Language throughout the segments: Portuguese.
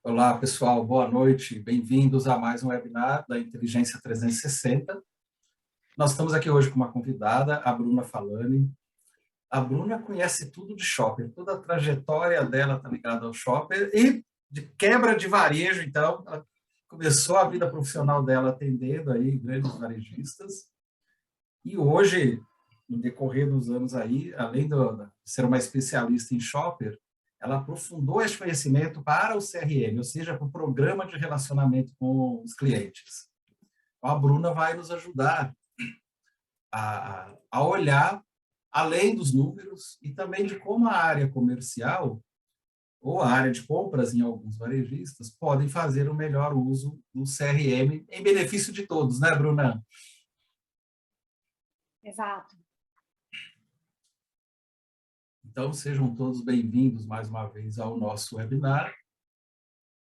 Olá, pessoal, boa noite. Bem-vindos a mais um webinar da Inteligência 360. Nós estamos aqui hoje com uma convidada, a Bruna Falani. A Bruna conhece tudo de shopper, toda a trajetória dela está ligada ao shopper e de quebra de varejo, então, ela começou a vida profissional dela atendendo aí grandes varejistas. E hoje, no decorrer dos anos aí, além de ser uma especialista em shopper, ela aprofundou esse conhecimento para o CRM, ou seja, para o programa de relacionamento com os clientes. Então, a Bruna vai nos ajudar a olhar além dos números e também de como a área comercial ou a área de compras em alguns varejistas podem fazer o melhor uso do CRM em benefício de todos, né, Bruna? Exato. Então, sejam todos bem-vindos mais uma vez ao nosso webinar.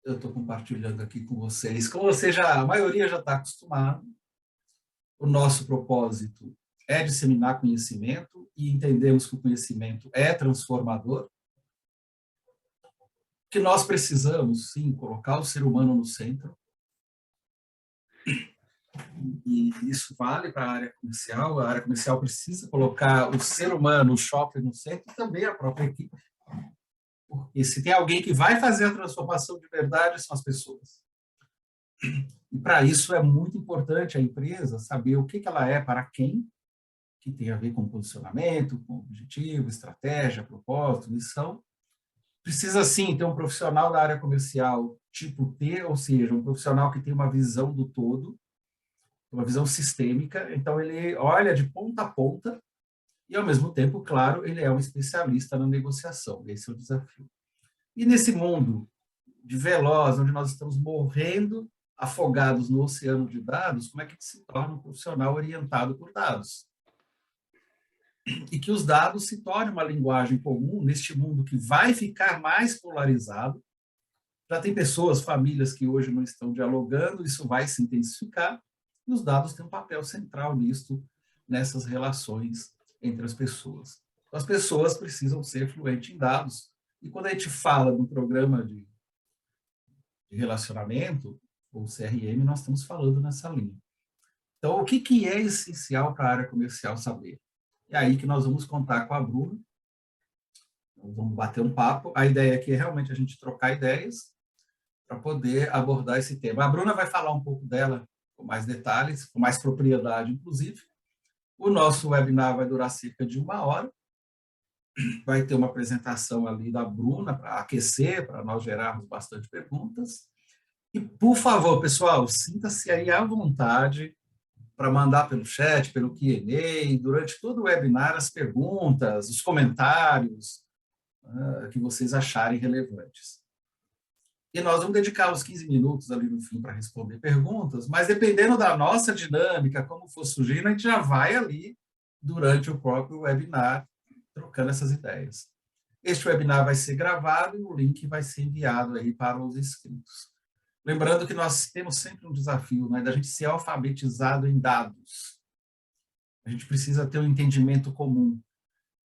Eu estou compartilhando aqui com vocês. Como a maioria já está acostumado, o nosso propósito é disseminar conhecimento e entendemos que o conhecimento é transformador, que nós precisamos, sim, colocar o ser humano no centro. E isso vale para a área comercial. A área comercial precisa colocar o ser humano, o shopper no centro e também a própria equipe. Porque se tem alguém que vai fazer a transformação de verdade, são as pessoas. E para isso é muito importante a empresa saber o que ela é para quem, que tem a ver com posicionamento, com objetivo, estratégia, propósito, missão. Precisa, sim, ter um profissional da área comercial tipo T, ou seja, um profissional que tem uma visão do todo, uma visão sistêmica. Então, ele olha de ponta a ponta e, ao mesmo tempo, claro, ele é um especialista na negociação. Esse é o desafio. E nesse mundo de veloz, onde nós estamos morrendo afogados no oceano de dados, como é que se torna um profissional orientado por dados? E que os dados se tornem uma linguagem comum neste mundo que vai ficar mais polarizado. Já tem pessoas, famílias que hoje não estão dialogando, isso vai se intensificar, e os dados têm um papel central nisso, nessas relações entre as pessoas. Então, as pessoas precisam ser fluentes em dados, e quando a gente fala de um programa de relacionamento, ou CRM, nós estamos falando nessa linha. Então, o que é essencial para a área comercial saber? É aí que nós vamos contar com a Bruna, nós vamos bater um papo. A ideia aqui é realmente a gente trocar ideias para poder abordar esse tema. A Bruna vai falar um pouco dela com mais detalhes, com mais propriedade, inclusive. O nosso webinar vai durar cerca de 1 hora. Vai ter uma apresentação ali da Bruna para aquecer, para nós gerarmos bastante perguntas. E, por favor, pessoal, sinta-se aí à vontade para mandar pelo chat, pelo Q&A, durante todo o webinar, as perguntas, os comentários que vocês acharem relevantes. E nós vamos dedicar os 15 minutos ali no fim para responder perguntas, mas dependendo da nossa dinâmica, como for surgindo, a gente já vai ali durante o próprio webinar, trocando essas ideias. Este webinar vai ser gravado e o link vai ser enviado aí para os inscritos. Lembrando que nós temos sempre um desafio, né, da gente ser alfabetizado em dados. A gente precisa ter um entendimento comum.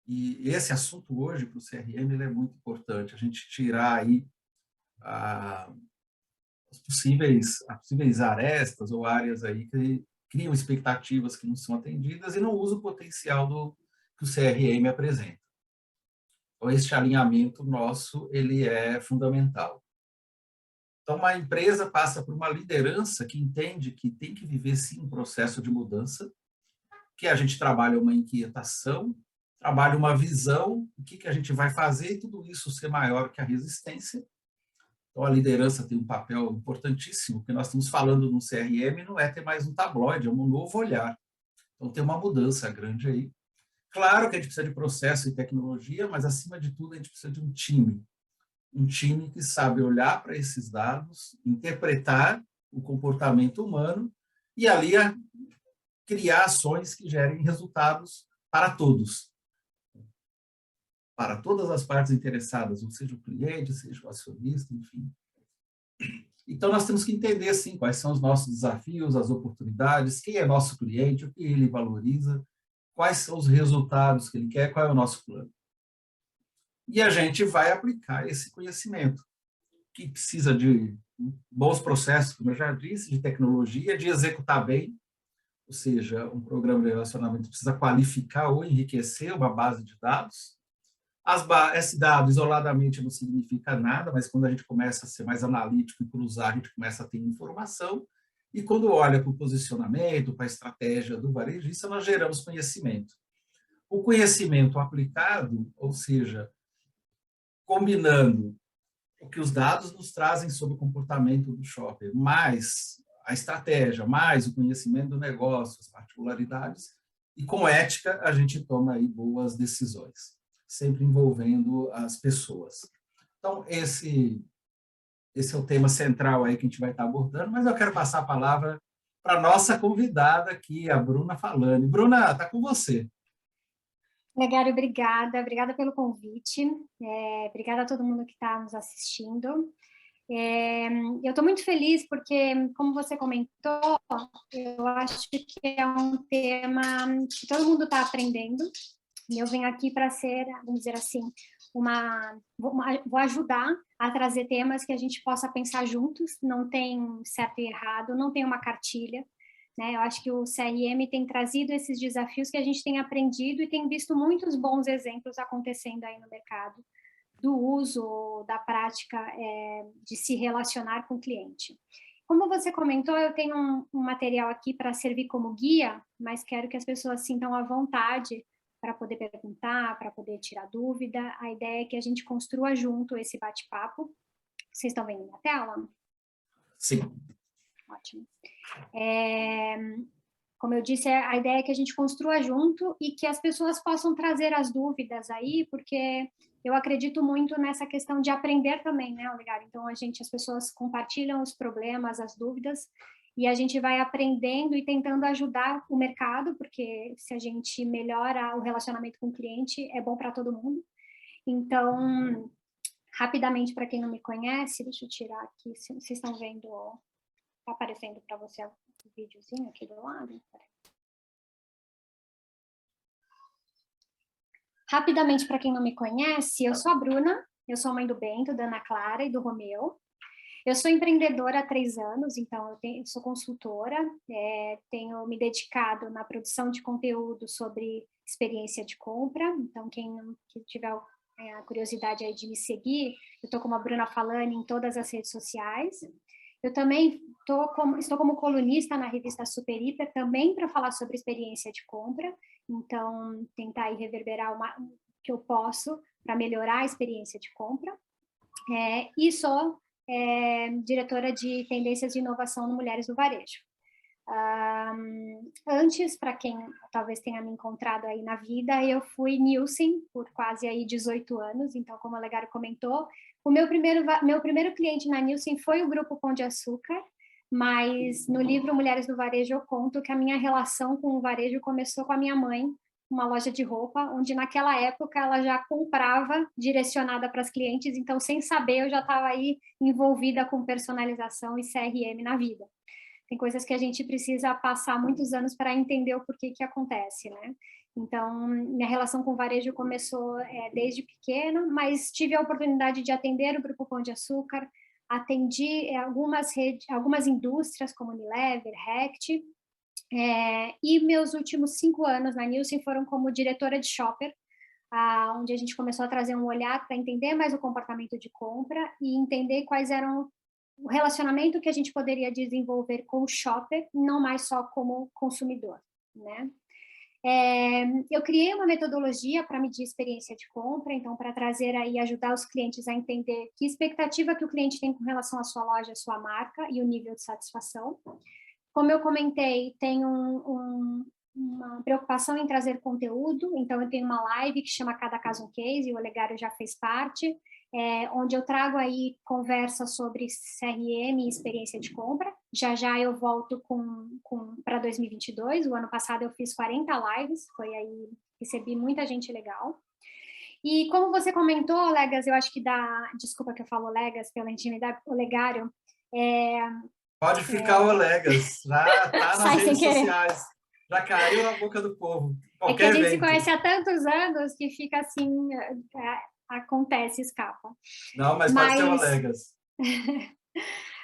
E esse assunto hoje, para o CRM, ele é muito importante. A gente tirar aí as possíveis arestas ou áreas aí que criam expectativas que não são atendidas e não usam o potencial que o CRM apresenta. Então, este alinhamento nosso, ele é fundamental. Então, uma empresa passa por uma liderança que entende que tem que viver, sim, um processo de mudança, que a gente trabalha uma inquietação, trabalha uma visão, o que a gente vai fazer, e tudo isso ser maior que a resistência. Então, a liderança tem um papel importantíssimo, porque nós estamos falando no CRM, não é ter mais um tabloide, é um novo olhar. Então, tem uma mudança grande aí. Claro que a gente precisa de processo e tecnologia, mas, acima de tudo, a gente precisa de um time. Um time que sabe olhar para esses dados, interpretar o comportamento humano e ali criar ações que gerem resultados para todos. Para todas as partes interessadas, ou seja o cliente, seja o acionista, enfim. Então, nós temos que entender, sim, quais são os nossos desafios, as oportunidades, quem é nosso cliente, o que ele valoriza, quais são os resultados que ele quer, qual é o nosso plano. E a gente vai aplicar esse conhecimento, que precisa de bons processos, como eu já disse, de tecnologia, de executar bem, ou seja, um programa de relacionamento precisa qualificar ou enriquecer uma base de dados. Esse dado isoladamente não significa nada, mas quando a gente começa a ser mais analítico e cruzar, a gente começa a ter informação, e quando olha para o posicionamento, para a estratégia do varejista, nós geramos conhecimento. O conhecimento aplicado, ou seja, combinando o que os dados nos trazem sobre o comportamento do shopper, mais a estratégia, mais o conhecimento do negócio, as particularidades, e com ética a gente toma aí boas decisões, sempre envolvendo as pessoas. Então, esse é o tema central aí que a gente vai estar abordando, mas eu quero passar a palavra para a nossa convidada aqui, a Bruna Falani. Bruna, está com você. Legário, obrigada pelo convite, obrigada a todo mundo que está nos assistindo. Eu estou muito feliz porque, como você comentou, eu acho que é um tema que todo mundo está aprendendo, e eu venho aqui para ser, vamos dizer assim, vou ajudar a trazer temas que a gente possa pensar juntos, não tem certo e errado, não tem uma cartilha, né? Eu acho que o CRM tem trazido esses desafios que a gente tem aprendido e tem visto muitos bons exemplos acontecendo aí no mercado, do uso, da prática de se relacionar com o cliente. Como você comentou, eu tenho um material aqui para servir como guia, mas quero que as pessoas sintam à vontade para poder perguntar, para poder tirar dúvida. A ideia é que a gente construa junto esse bate-papo. Vocês estão vendo minha tela? Sim. Ótimo. Como eu disse, a ideia é que a gente construa junto e que as pessoas possam trazer as dúvidas aí, porque eu acredito muito nessa questão de aprender também, né, Olegário? Então, as pessoas compartilham os problemas, as dúvidas, e a gente vai aprendendo e tentando ajudar o mercado, porque se a gente melhora o relacionamento com o cliente, é bom para todo mundo. Então, rapidamente, para quem não me conhece, deixa eu tirar aqui, se vocês estão vendo, está aparecendo para você o videozinho aqui do lado? Rapidamente, para quem não me conhece, eu sou a Bruna, eu sou mãe do Bento, da Ana Clara e do Romeu. Eu sou empreendedora há 3 anos, então eu sou consultora, tenho me dedicado na produção de conteúdo sobre experiência de compra, então quem tiver a curiosidade aí de me seguir, eu estou como a Bruna Falani em todas as redes sociais. Eu também estou como colunista na revista Super Hiper, também para falar sobre experiência de compra, então tentar aí reverberar o que eu posso para melhorar a experiência de compra. E sou diretora de tendências de inovação no Mulheres do Varejo. Antes, para quem talvez tenha me encontrado aí na vida, eu fui Nielsen por quase aí 18 anos, então, como a Olegário comentou, o meu primeiro cliente na Nielsen foi o Grupo Pão de Açúcar, mas no livro Mulheres do Varejo eu conto que a minha relação com o varejo começou com a minha mãe, uma loja de roupa, onde naquela época ela já comprava direcionada para as clientes, então sem saber eu já estava aí envolvida com personalização e CRM na vida. Tem coisas que a gente precisa passar muitos anos para entender o porquê que acontece, né? Então, minha relação com o varejo começou desde pequena, mas tive a oportunidade de atender o Grupo Pão de Açúcar, atendi algumas indústrias como Unilever, Rect, e meus últimos 5 anos na Nielsen foram como diretora de shopper, onde a gente começou a trazer um olhar para entender mais o comportamento de compra e entender quais eram o relacionamento que a gente poderia desenvolver com o shopper, não mais só como consumidor, né? Eu criei uma metodologia para medir experiência de compra, então para trazer aí, ajudar os clientes a entender que expectativa que o cliente tem com relação à sua loja, à sua marca e o nível de satisfação. Como eu comentei, tenho uma preocupação em trazer conteúdo, então eu tenho uma live que chama Cada Caso um Case, e o Olegário já fez parte, onde eu trago aí conversa sobre CRM e experiência de compra. Já eu volto para 2022, o ano passado eu fiz 40 lives, foi aí, recebi muita gente legal. E como você comentou, Olegas, eu acho que desculpa que eu falo Olegas, pela intimidade, Olegário, Pode ficar Olegas, já está nas redes sociais, já caiu na boca do povo. É que a gente se conhece há tantos anos que fica assim, acontece, escapa. Não, mas pode ser Olegas.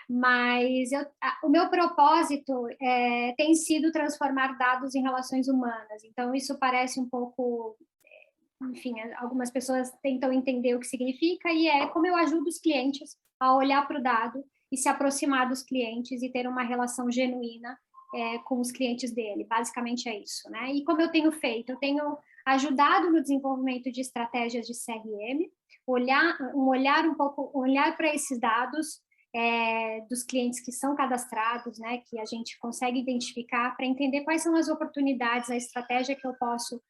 Mas o meu propósito tem sido transformar dados em relações humanas. Então, isso parece um pouco, enfim, algumas pessoas tentam entender o que significa, e é como eu ajudo os clientes a olhar para o dado e se aproximar dos clientes e ter uma relação genuína com os clientes dele. Basicamente é isso, né? E como eu tenho feito? Eu tenho ajudado no desenvolvimento de estratégias de CRM, olhar para esses dados dos clientes que são cadastrados, né, que a gente consegue identificar para entender quais são as oportunidades, a estratégia que eu posso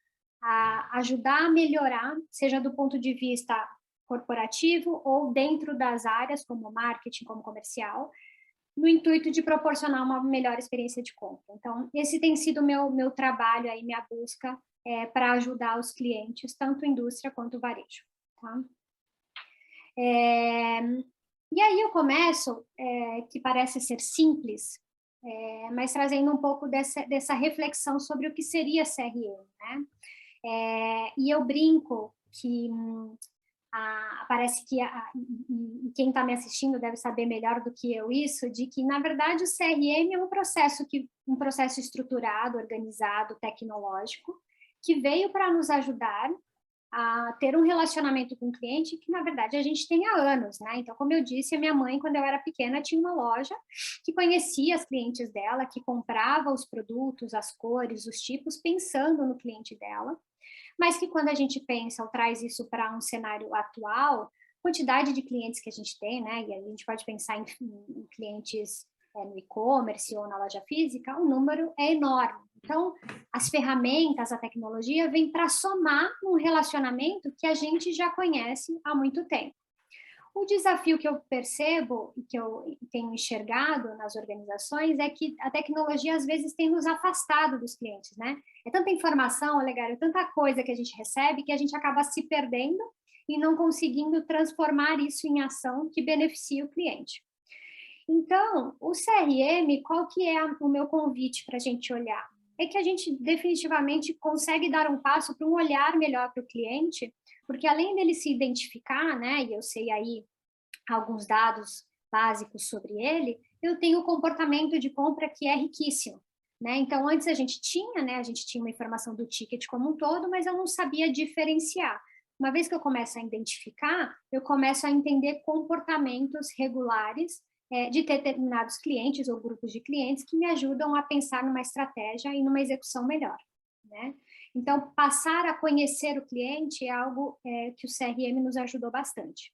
ajudar a melhorar, seja do ponto de vista corporativo ou dentro das áreas, como marketing, como comercial, no intuito de proporcionar uma melhor experiência de compra. Então, esse tem sido o meu trabalho, aí, minha busca para ajudar os clientes, tanto indústria quanto varejo. Tá? E aí eu começo, que parece ser simples, mas trazendo um pouco dessa reflexão sobre o que seria CRM, né? E eu brinco que parece que quem está me assistindo deve saber melhor do que eu isso, de que, na verdade, o CRM é um processo estruturado, organizado, tecnológico, que veio para nos ajudar a ter um relacionamento com o cliente que, na verdade, a gente tem há anos, né? Então, como eu disse, a minha mãe, quando eu era pequena, tinha uma loja que conhecia as clientes dela, que comprava os produtos, as cores, os tipos, pensando no cliente dela, mas que quando a gente pensa ou traz isso para um cenário atual, quantidade de clientes que a gente tem, né? E a gente pode pensar em clientes no e-commerce ou na loja física, o número é enorme. Então, as ferramentas, a tecnologia vem para somar um relacionamento que a gente já conhece há muito tempo. O desafio que eu percebo e que eu tenho enxergado nas organizações é que a tecnologia, às vezes, tem nos afastado dos clientes, né? É tanta informação, Olegário, tanta coisa que a gente recebe que a gente acaba se perdendo e não conseguindo transformar isso em ação que beneficie o cliente. Então, o CRM, qual que é o meu convite para a gente olhar? É que a gente definitivamente consegue dar um passo para um olhar melhor para o cliente, porque além dele se identificar, né, e eu sei aí alguns dados básicos sobre ele, eu tenho o comportamento de compra que é riquíssimo, né? Então, antes a gente tinha uma informação do ticket como um todo, mas eu não sabia diferenciar. Uma vez que eu começo a identificar, eu começo a entender comportamentos regulares de determinados clientes ou grupos de clientes que me ajudam a pensar numa estratégia e numa execução melhor, né? Então, passar a conhecer o cliente é algo que o CRM nos ajudou bastante.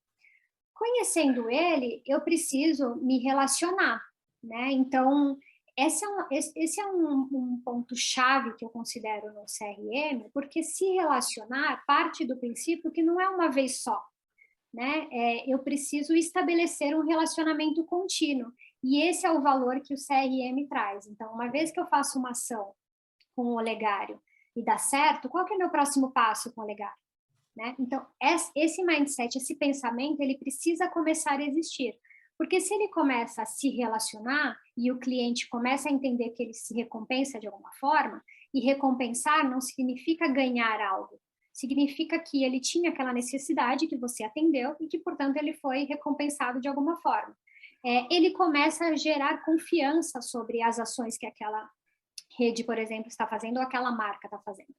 Conhecendo ele, eu preciso me relacionar, né? Então, esse é um ponto-chave que eu considero no CRM, porque se relacionar parte do princípio que não é uma vez só, né? Eu preciso estabelecer um relacionamento contínuo, e esse é o valor que o CRM traz. Então, uma vez que eu faço uma ação com o Olegário e dá certo, qual que é o meu próximo passo com o Olegário? Né? Então, esse mindset, esse pensamento, ele precisa começar a existir. Porque se ele começa a se relacionar e o cliente começa a entender que ele se recompensa de alguma forma, e recompensar não significa ganhar algo, significa que ele tinha aquela necessidade que você atendeu e que, portanto, ele foi recompensado de alguma forma. Ele começa a gerar confiança sobre as ações que aquela rede, por exemplo, está fazendo ou aquela marca está fazendo.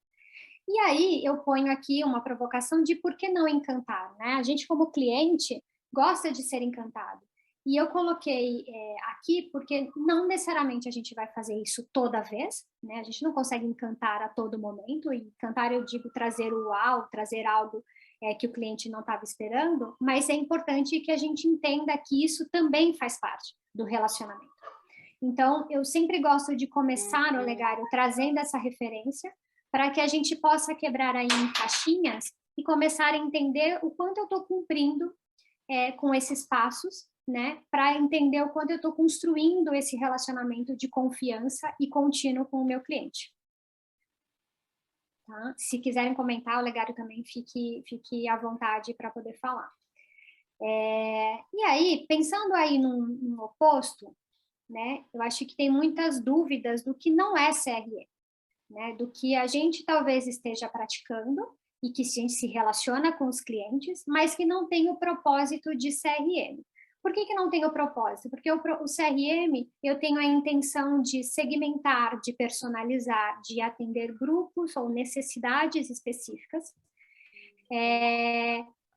E aí eu ponho aqui uma provocação de por que não encantar, né? A gente, como cliente, gosta de ser encantado. E eu coloquei aqui porque não necessariamente a gente vai fazer isso toda vez, né? A gente não consegue encantar a todo momento, e encantar eu digo trazer o uau, trazer algo que o cliente não estava esperando, mas é importante que a gente entenda que isso também faz parte do relacionamento. Então, eu sempre gosto de começar, Olegário, trazendo essa referência, para que a gente possa quebrar aí em caixinhas e começar a entender o quanto eu estou cumprindo com esses passos, né, para entender o quanto eu estou construindo esse relacionamento de confiança e contínuo com o meu cliente. Tá? Se quiserem comentar, o Olegário também fique à vontade para poder falar. E aí, pensando aí num oposto, né, eu acho que tem muitas dúvidas do que não é CRM. Né, do que a gente talvez esteja praticando e que a gente se relaciona com os clientes, mas que não tem o propósito de CRM. Por que não tem o propósito? Porque o CRM, eu tenho a intenção de segmentar, de personalizar, de atender grupos ou necessidades específicas,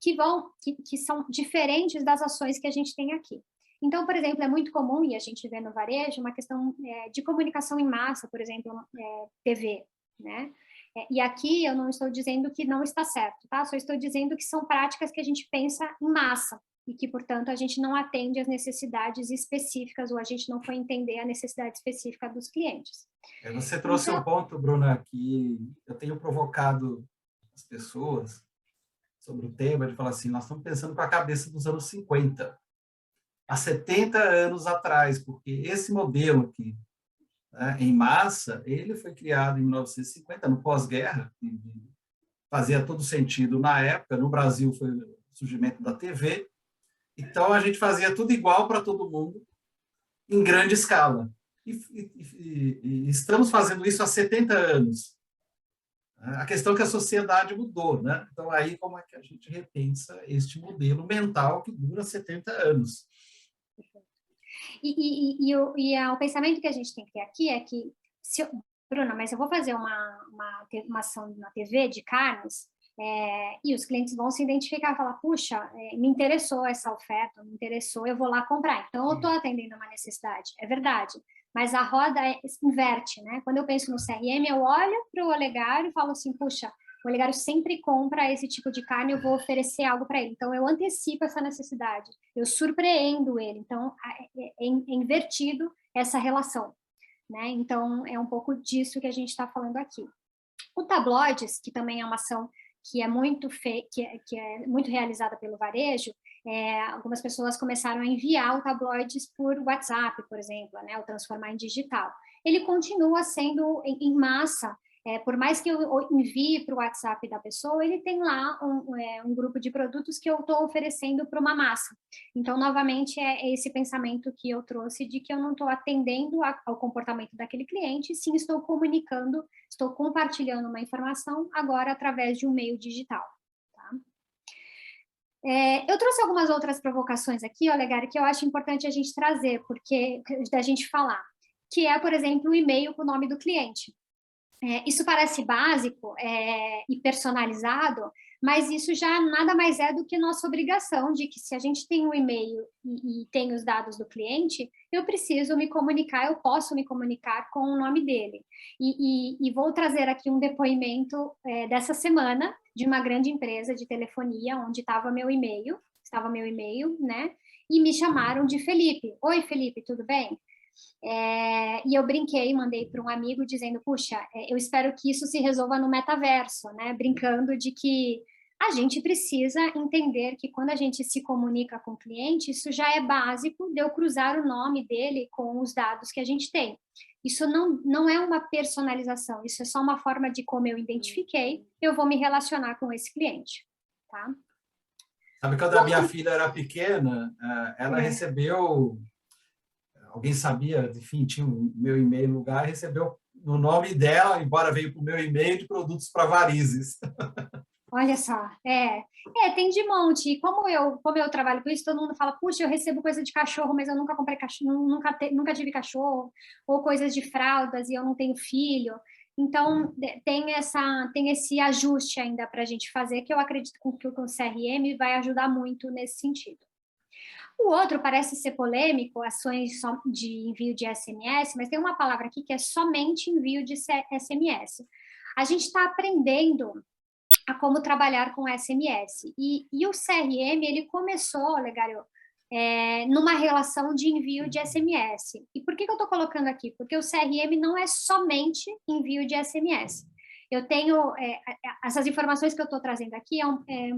que são diferentes das ações que a gente tem aqui. Então, por exemplo, é muito comum, e a gente vê no varejo, uma questão de comunicação em massa, por exemplo, TV, né? E aqui eu não estou dizendo que não está certo, tá? Só estou dizendo que são práticas que a gente pensa em massa, e que, portanto, a gente não atende às necessidades específicas, ou a gente não foi entender a necessidade específica dos clientes. Você trouxe um ponto, Bruna, que eu tenho provocado as pessoas sobre o tema, de falar assim, nós estamos pensando com a cabeça dos anos 50, há 70 anos atrás, porque esse modelo aqui, né, em massa, ele foi criado em 1950, no pós-guerra, e fazia todo sentido na época. No Brasil foi o surgimento da TV, então a gente fazia tudo igual para todo mundo, em grande escala. E estamos fazendo isso há 70 anos. A questão é que a sociedade mudou, né? Então, aí, como é que a gente repensa este modelo mental que dura 70 anos? O pensamento que a gente tem que ter aqui é que, Bruna, mas eu vou fazer uma ação na TV de carnes, e os clientes vão se identificar e falar, puxa, me interessou essa oferta, me interessou, eu vou lá comprar. Então, eu estou atendendo uma necessidade, é verdade. Mas a roda inverte, né? Quando eu penso no CRM, eu olho para o Olegário e falo assim, puxa, o Olegário sempre compra esse tipo de carne, eu vou oferecer algo para ele. Então, eu antecipo essa necessidade, eu surpreendo ele. Então, é invertido essa relação, né? Então, é um pouco disso que a gente está falando aqui. O Tabloides, que também é uma ação que é muito realizada pelo varejo, algumas pessoas começaram a enviar o Tabloides por WhatsApp, por exemplo, né, ou transformar em digital. Ele continua sendo em massa, por mais que eu envie para o WhatsApp da pessoa, ele tem lá um grupo de produtos que eu estou oferecendo para uma massa. Então, novamente, é esse pensamento que eu trouxe de que eu não estou atendendo ao comportamento daquele cliente, sim estou comunicando, estou compartilhando uma informação agora através de um meio digital. Tá? Eu trouxe algumas outras provocações aqui, Olegário, que eu acho importante a gente trazer, porque da gente falar, que é, por exemplo, o e-mail com o nome do cliente. Isso parece básico e personalizado, mas isso já nada mais é do que nossa obrigação de que se a gente tem um e-mail e tem os dados do cliente, eu preciso me comunicar, eu posso me comunicar com o nome dele. E vou trazer aqui um depoimento dessa semana de uma grande empresa de telefonia, onde estava meu e-mail, né? E me chamaram de Felipe. Oi, Felipe, tudo bem? E eu brinquei, mandei para um amigo dizendo, puxa, eu espero que isso se resolva no metaverso, né? Brincando de que a gente precisa entender que quando a gente se comunica com o cliente, isso já é básico de eu cruzar o nome dele com os dados que a gente tem. Isso não é uma personalização, isso é só uma forma de como eu identifiquei, eu vou me relacionar com esse cliente, tá? Sabe, quando a minha filha era pequena, ela recebeu... Alguém sabia, enfim, tinha o meu e-mail no lugar, recebeu no nome dela, embora veio para o meu e-mail, de produtos para varizes. Olha só, tem de monte. E como eu trabalho com isso, todo mundo fala, puxa, eu recebo coisa de cachorro, mas eu nunca comprei cachorro, nunca tive cachorro, ou coisas de fraldas e eu não tenho filho. Então, tem esse ajuste ainda para a gente fazer, que eu acredito que o CRM vai ajudar muito nesse sentido. O outro parece ser polêmico, ações de envio de SMS, mas tem uma palavra aqui que é somente envio de SMS. A gente está aprendendo a como trabalhar com SMS. E o CRM, ele começou, Olegário, numa relação de envio de SMS. E por que eu estou colocando aqui? Porque o CRM não é somente envio de SMS. Eu tenho, essas informações que eu estou trazendo aqui é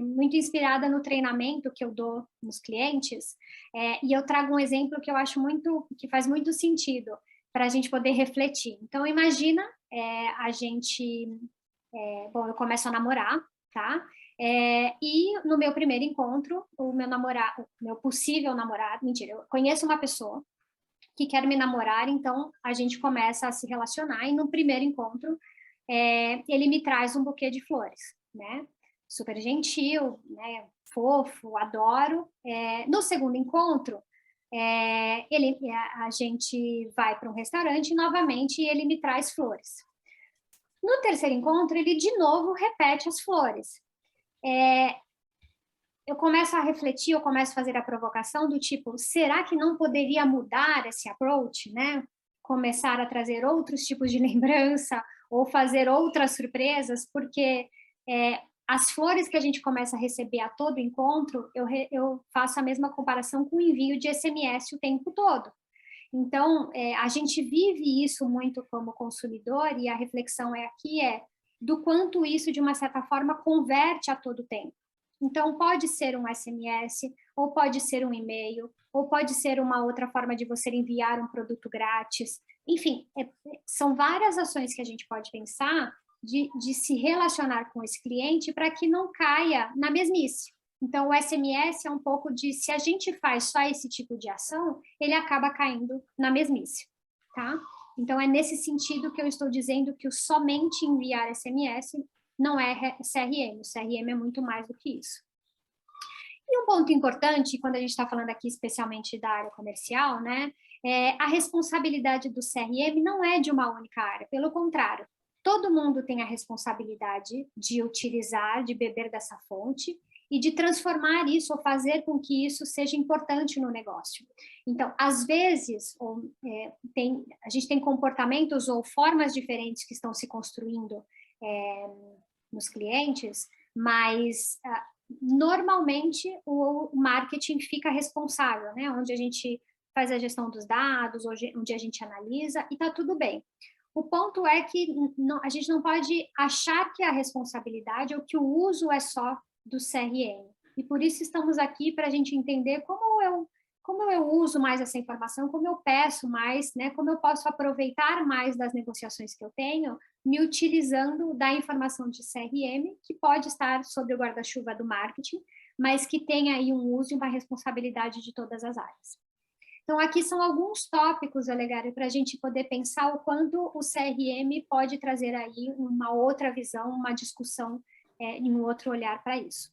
muito inspirada no treinamento que eu dou nos clientes, e eu trago um exemplo que eu acho que faz muito sentido para a gente poder refletir. Então, imagina a gente... bom, eu começo a namorar, tá? E no meu primeiro encontro, o meu possível namorado, mentira, eu conheço uma pessoa que quer me namorar, então a gente começa a se relacionar, e no primeiro encontro, ele me traz um buquê de flores, né? super gentil, né, fofo, adoro. No segundo encontro, a gente vai para um restaurante e, novamente, ele me traz flores. No terceiro encontro, ele de novo repete as flores. Eu começo a refletir, eu começo a fazer a provocação do tipo, será que não poderia mudar esse approach, né? Começar a trazer outros tipos de lembrança ou fazer outras surpresas, porque as flores que a gente começa a receber a todo encontro, eu faço a mesma comparação com o envio de SMS o tempo todo. Então, a gente vive isso muito como consumidor e a reflexão aqui do quanto isso, de uma certa forma, converte a todo tempo. Então, pode ser um SMS, ou pode ser um e-mail, ou pode ser uma outra forma de você enviar um produto grátis. Enfim, são várias ações que a gente pode pensar de se relacionar com esse cliente para que não caia na mesmice. Então, o SMS é um pouco de, se a gente faz só esse tipo de ação, ele acaba caindo na mesmice, tá? Então, é nesse sentido que eu estou dizendo que o somente enviar SMS não é CRM, o CRM é muito mais do que isso. E um ponto importante, quando a gente está falando aqui especialmente da área comercial, né, a responsabilidade do CRM não é de uma única área, pelo contrário, todo mundo tem a responsabilidade de utilizar, de beber dessa fonte e de transformar isso ou fazer com que isso seja importante no negócio. Então, às vezes, a gente tem comportamentos ou formas diferentes que estão se construindo nos clientes, mas normalmente o marketing fica responsável, né? Onde a gente faz a gestão dos dados, onde a gente analisa, e está tudo bem. O ponto é que a gente não pode achar que a responsabilidade ou que o uso é só do CRM. E por isso estamos aqui para a gente entender como eu uso mais essa informação, como eu peço mais, né? Como eu posso aproveitar mais das negociações que eu tenho, me utilizando da informação de CRM, que pode estar sob o guarda-chuva do marketing, mas que tem aí um uso e uma responsabilidade de todas as áreas. Então, aqui são alguns tópicos, Olegário, para a gente poder pensar o quanto o CRM pode trazer aí uma outra visão, uma discussão e um outro olhar para isso.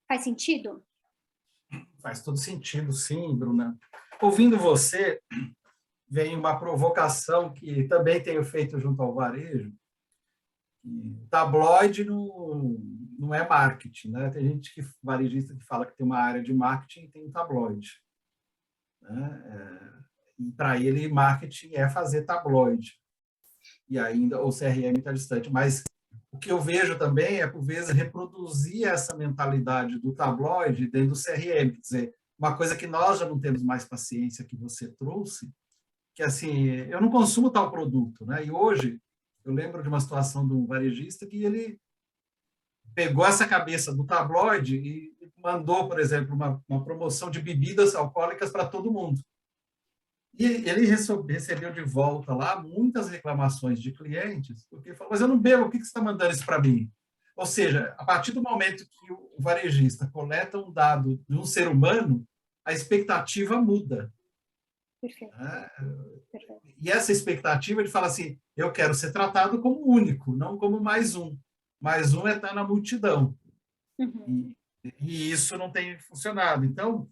Faz sentido? Faz todo sentido, sim, Bruna. Ouvindo você, vem uma provocação que também tenho feito junto ao varejo. Tabloide não é marketing, né? Tem gente varejista que fala que tem uma área de marketing e tem um tabloide. Né? E para ele, marketing é fazer tabloide. E ainda o CRM está distante. Mas o que eu vejo também é, por vezes, reproduzir essa mentalidade do tabloide dentro do CRM. Quer dizer, uma coisa que nós já não temos mais paciência, que você trouxe, que assim, eu não consumo tal produto. Né? E hoje, eu lembro de uma situação de um varejista que ele pegou essa cabeça do tabloide e mandou, por exemplo, uma promoção de bebidas alcoólicas para todo mundo. E ele recebeu de volta lá muitas reclamações de clientes, porque falou, mas eu não bebo, por que você está mandando isso para mim? Ou seja, a partir do momento que o varejista coleta um dado de um ser humano, a expectativa muda. Perfeito. Perfeito. E essa expectativa, ele fala assim, eu quero ser tratado como único, não como mais um. Mais um é estar na multidão. Uhum. E isso não tem funcionado. Então,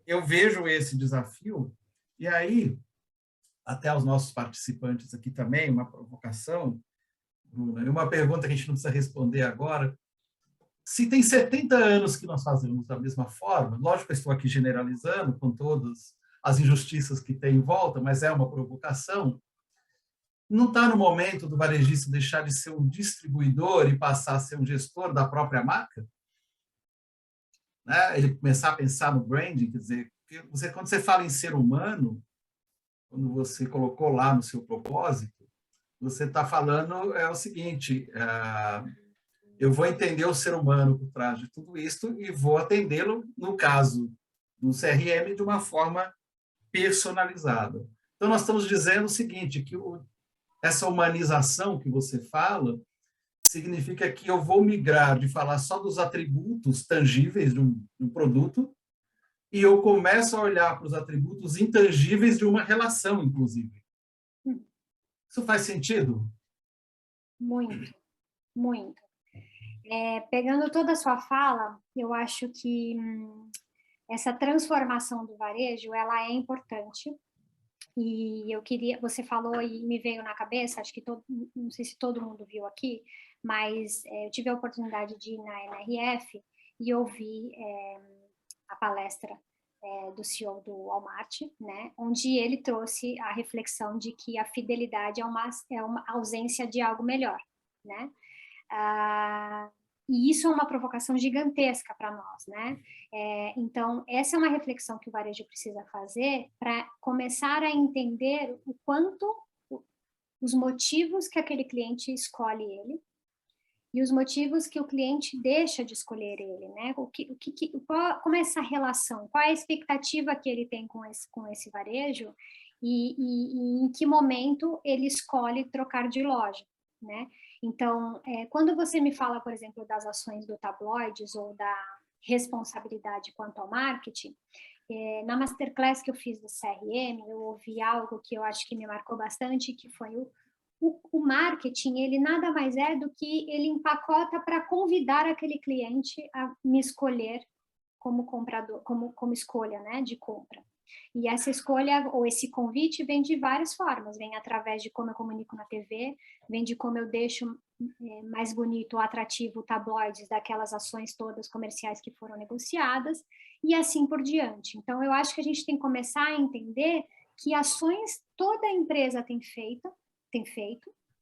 eu vejo esse desafio, e aí, até os nossos participantes aqui também, uma provocação, Bruna, e uma pergunta que a gente não precisa responder agora. Se tem 70 anos que nós fazemos da mesma forma, lógico que eu estou aqui generalizando com todas as injustiças que tem em volta, mas é uma provocação, não está no momento do varejista deixar de ser um distribuidor e passar a ser um gestor da própria marca? Né? Ele começar a pensar no branding, quer dizer, quando você fala em ser humano, quando você colocou lá no seu propósito, você está falando o seguinte, eu vou entender o ser humano por trás de tudo isso e vou atendê-lo, no caso do CRM, de uma forma personalizada. Então, nós estamos dizendo o seguinte, que essa humanização que você fala significa que eu vou migrar de falar só dos atributos tangíveis de um produto e eu começo a olhar para os atributos intangíveis de uma relação, inclusive. Isso faz sentido? Muito, muito. Pegando toda a sua fala, eu acho que essa transformação do varejo, ela é importante. E eu queria, você falou e me veio na cabeça, acho que não sei se todo mundo viu aqui, mas eu tive a oportunidade de ir na NRF e ouvir a palestra do CEO do Walmart, né, onde ele trouxe a reflexão de que a fidelidade é uma ausência de algo melhor, né? E isso é uma provocação gigantesca para nós, né? Então, essa é uma reflexão que o varejo precisa fazer para começar a entender o quanto os motivos que aquele cliente escolhe ele e os motivos que o cliente deixa de escolher ele, né? Como é essa relação? Qual é a expectativa que ele tem com esse varejo e em que momento ele escolhe trocar de loja, né? Então, quando você me fala, por exemplo, das ações do tabloides ou da responsabilidade quanto ao marketing, na masterclass que eu fiz do CRM, eu ouvi algo que eu acho que me marcou bastante, que foi o marketing, ele nada mais é do que ele empacota para convidar aquele cliente a me escolher como comprador, como escolha, né, de compra. E essa escolha, ou esse convite, vem de várias formas. Vem através de como eu comunico na TV, vem de como eu deixo mais bonito ou atrativo tabloides daquelas ações todas comerciais que foram negociadas, e assim por diante. Então, eu acho que a gente tem que começar a entender que ações toda empresa tem feito,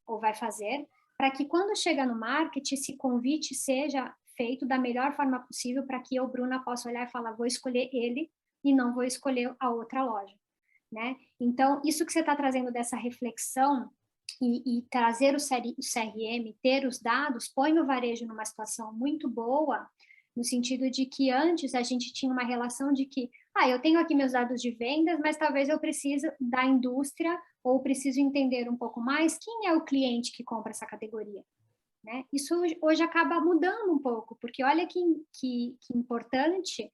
ou vai fazer, para que quando chega no marketing, esse convite seja feito da melhor forma possível para que eu, Bruna, possa olhar e falar, vou escolher ele e não vou escolher a outra loja, né? Então, isso que você está trazendo dessa reflexão e trazer o CRM, ter os dados, põe o varejo numa situação muito boa, no sentido de que antes a gente tinha uma relação de que, eu tenho aqui meus dados de vendas, mas talvez eu precise da indústria ou preciso entender um pouco mais quem é o cliente que compra essa categoria, né? Isso hoje acaba mudando um pouco, porque olha que importante,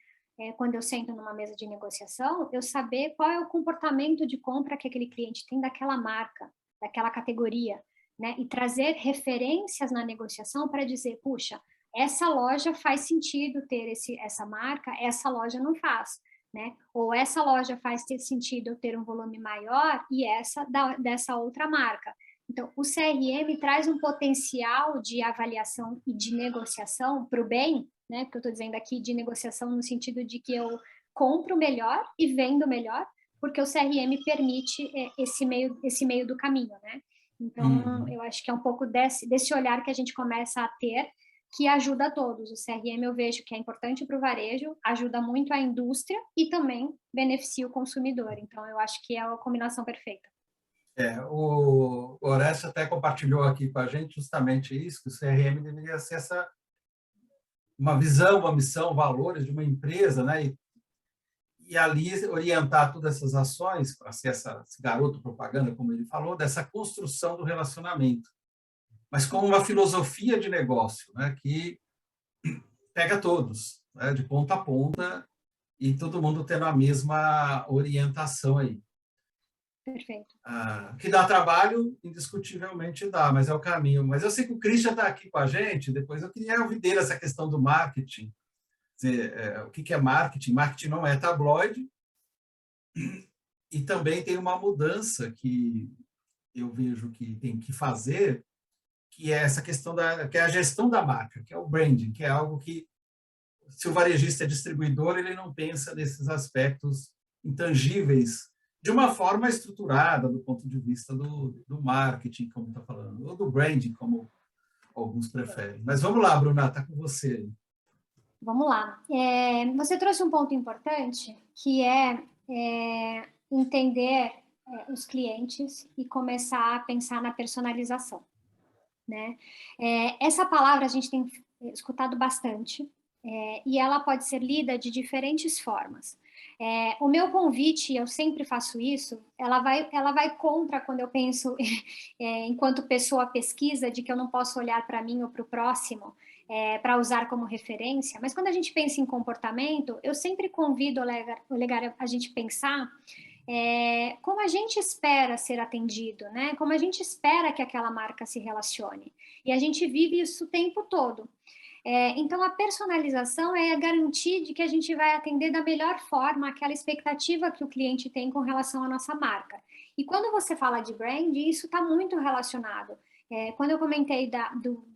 quando eu sento numa mesa de negociação, eu saber qual é o comportamento de compra que aquele cliente tem daquela marca, daquela categoria, né? E trazer referências na negociação para dizer, puxa, essa loja faz sentido ter essa marca, essa loja não faz, né? Ou essa loja faz sentido eu ter um volume maior e essa dessa outra marca. Então, o CRM traz um potencial de avaliação e de negociação para o bem, né? Porque eu estou dizendo aqui de negociação no sentido de que eu compro melhor e vendo melhor, porque o CRM permite esse meio do caminho, né? Então, eu acho que é um pouco desse olhar que a gente começa a ter, que ajuda a todos. O CRM eu vejo que é importante para o varejo, ajuda muito a indústria e também beneficia o consumidor. Então, eu acho que é a combinação perfeita. O Horácio até compartilhou aqui com a gente justamente isso, que o CRM deveria ser uma visão, uma missão, valores de uma empresa, né? E ali orientar todas essas ações para ser esse garoto propaganda, como ele falou, dessa construção do relacionamento, mas como uma filosofia de negócio, né? Que pega todos, né? De ponta a ponta, e todo mundo tendo a mesma orientação aí. Perfeito. Que dá trabalho, indiscutivelmente dá, mas é o caminho. Mas eu sei que o Christian está aqui com a gente, depois eu queria ouvir dele essa questão do marketing. Dizer, o que é marketing? Marketing não é tabloide, e também tem uma mudança que eu vejo que tem que fazer, que é essa questão que é a gestão da marca, que é o branding, que é algo que, se o varejista é distribuidor, ele não pensa nesses aspectos intangíveis de uma forma estruturada do ponto de vista do marketing, como está falando, ou do branding, como alguns preferem. Mas vamos lá, Bruna, está com você. Vamos lá. Você trouxe um ponto importante, que é entender os clientes e começar a pensar na personalização, né? Essa palavra a gente tem escutado bastante, e ela pode ser lida de diferentes formas. O meu convite, eu sempre faço isso, ela vai contra quando eu penso, enquanto pessoa pesquisa, de que eu não posso olhar para mim ou para o próximo, para usar como referência, mas quando a gente pensa em comportamento, eu sempre convido a gente pensar como a gente espera ser atendido, né? Como a gente espera que aquela marca se relacione. E a gente vive isso o tempo todo. Então, a personalização é garantir de que a gente vai atender da melhor forma aquela expectativa que o cliente tem com relação à nossa marca. E quando você fala de brand, isso está muito relacionado. Quando eu comentei da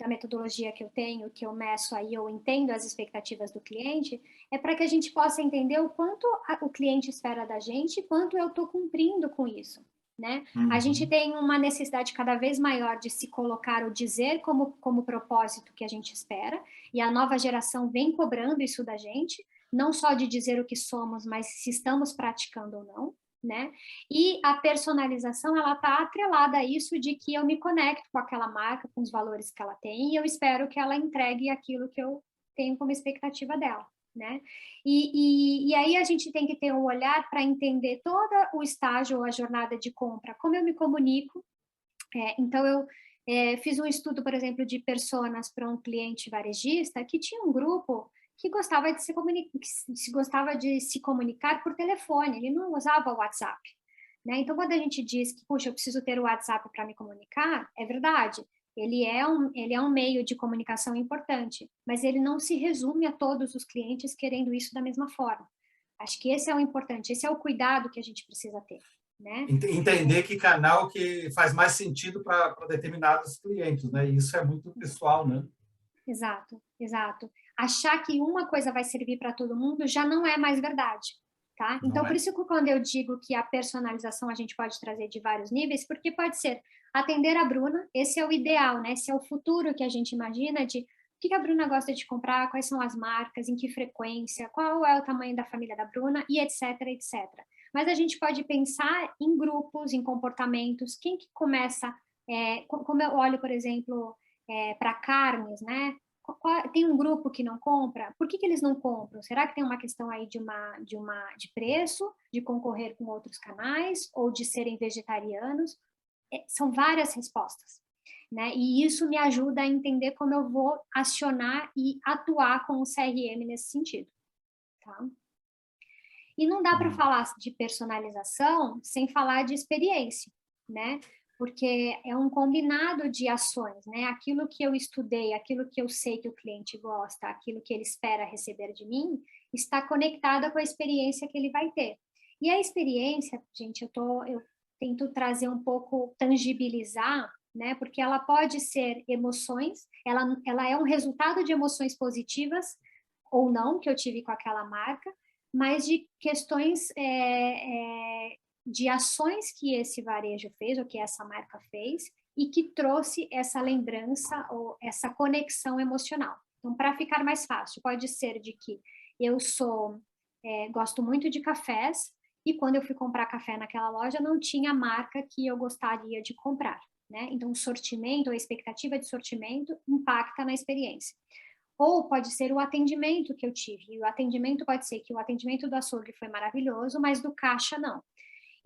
metodologia que eu tenho, que eu meço aí, eu entendo as expectativas do cliente, é para que a gente possa entender o quanto o cliente espera da gente e quanto eu estou cumprindo com isso. Né? A gente tem uma necessidade cada vez maior de se colocar ou dizer como propósito que a gente espera, e a nova geração vem cobrando isso da gente, não só de dizer o que somos, mas se estamos praticando ou não, né? E a personalização, ela está atrelada a isso de que eu me conecto com aquela marca, com os valores que ela tem, e eu espero que ela entregue aquilo que eu tenho como expectativa dela. Né? E aí a gente tem que ter um olhar para entender todo o estágio ou a jornada de compra, como eu me comunico. Então, eu fiz um estudo, por exemplo, de personas para um cliente varejista que tinha um grupo que gostava de se comunicar por telefone, ele não usava o WhatsApp. Né? Então, quando a gente diz que, puxa, eu preciso ter o WhatsApp para me comunicar, é verdade. Ele é um meio de comunicação importante, mas ele não se resume a todos os clientes querendo isso da mesma forma. Acho que esse é o importante, esse é o cuidado que a gente precisa ter. Né? Entender que canal que faz mais sentido para determinados clientes, né? E isso é muito pessoal, né? Exato, exato. Achar que uma coisa vai servir para todo mundo já não é mais verdade. Tá? Então, por isso que quando eu digo que a personalização a gente pode trazer de vários níveis, porque pode ser atender a Bruna, esse é o ideal, né? Esse é o futuro que a gente imagina de o que a Bruna gosta de comprar, quais são as marcas, em que frequência, qual é o tamanho da família da Bruna e etc, etc. Mas a gente pode pensar em grupos, em comportamentos, quem que começa, como eu olho, por exemplo, para carnes, né? Tem um grupo que não compra, por que eles não compram? Será que tem uma questão aí de preço, de concorrer com outros canais, ou de serem vegetarianos? São várias respostas, né? E isso me ajuda a entender como eu vou acionar e atuar com o CRM nesse sentido, tá? E não dá para falar de personalização sem falar de experiência, né? Porque é um combinado de ações, né? Aquilo que eu estudei, aquilo que eu sei que o cliente gosta, aquilo que ele espera receber de mim, está conectada com a experiência que ele vai ter. E a experiência, gente, eu tento trazer um pouco, tangibilizar, né? Porque ela pode ser emoções, ela é um resultado de emoções positivas ou não que eu tive com aquela marca, mas de questões de ações que esse varejo fez, ou que essa marca fez, e que trouxe essa lembrança ou essa conexão emocional. Então, para ficar mais fácil, pode ser de que eu gosto muito de cafés, e quando eu fui comprar café naquela loja, não tinha a marca que eu gostaria de comprar. Né? Então, o sortimento, a expectativa de sortimento impacta na experiência. Ou pode ser o atendimento que eu tive. E o atendimento pode ser que o atendimento do açougue foi maravilhoso, mas do caixa não.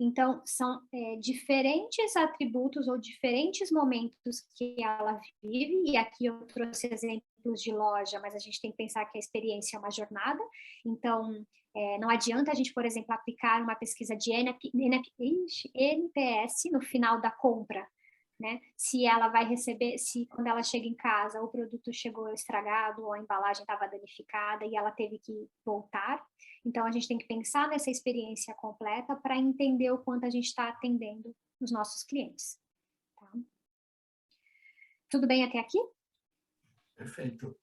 Então, são diferentes atributos ou diferentes momentos que ela vive, e aqui eu trouxe exemplos de loja, mas a gente tem que pensar que a experiência é uma jornada, então não adianta a gente, por exemplo, aplicar uma pesquisa de NPS no final da compra, né? Se ela vai receber, se quando ela chega em casa o produto chegou estragado ou a embalagem estava danificada e ela teve que voltar. Então, a gente tem que pensar nessa experiência completa para entender o quanto a gente está atendendo os nossos clientes. Tá? Tudo bem até aqui? Perfeito.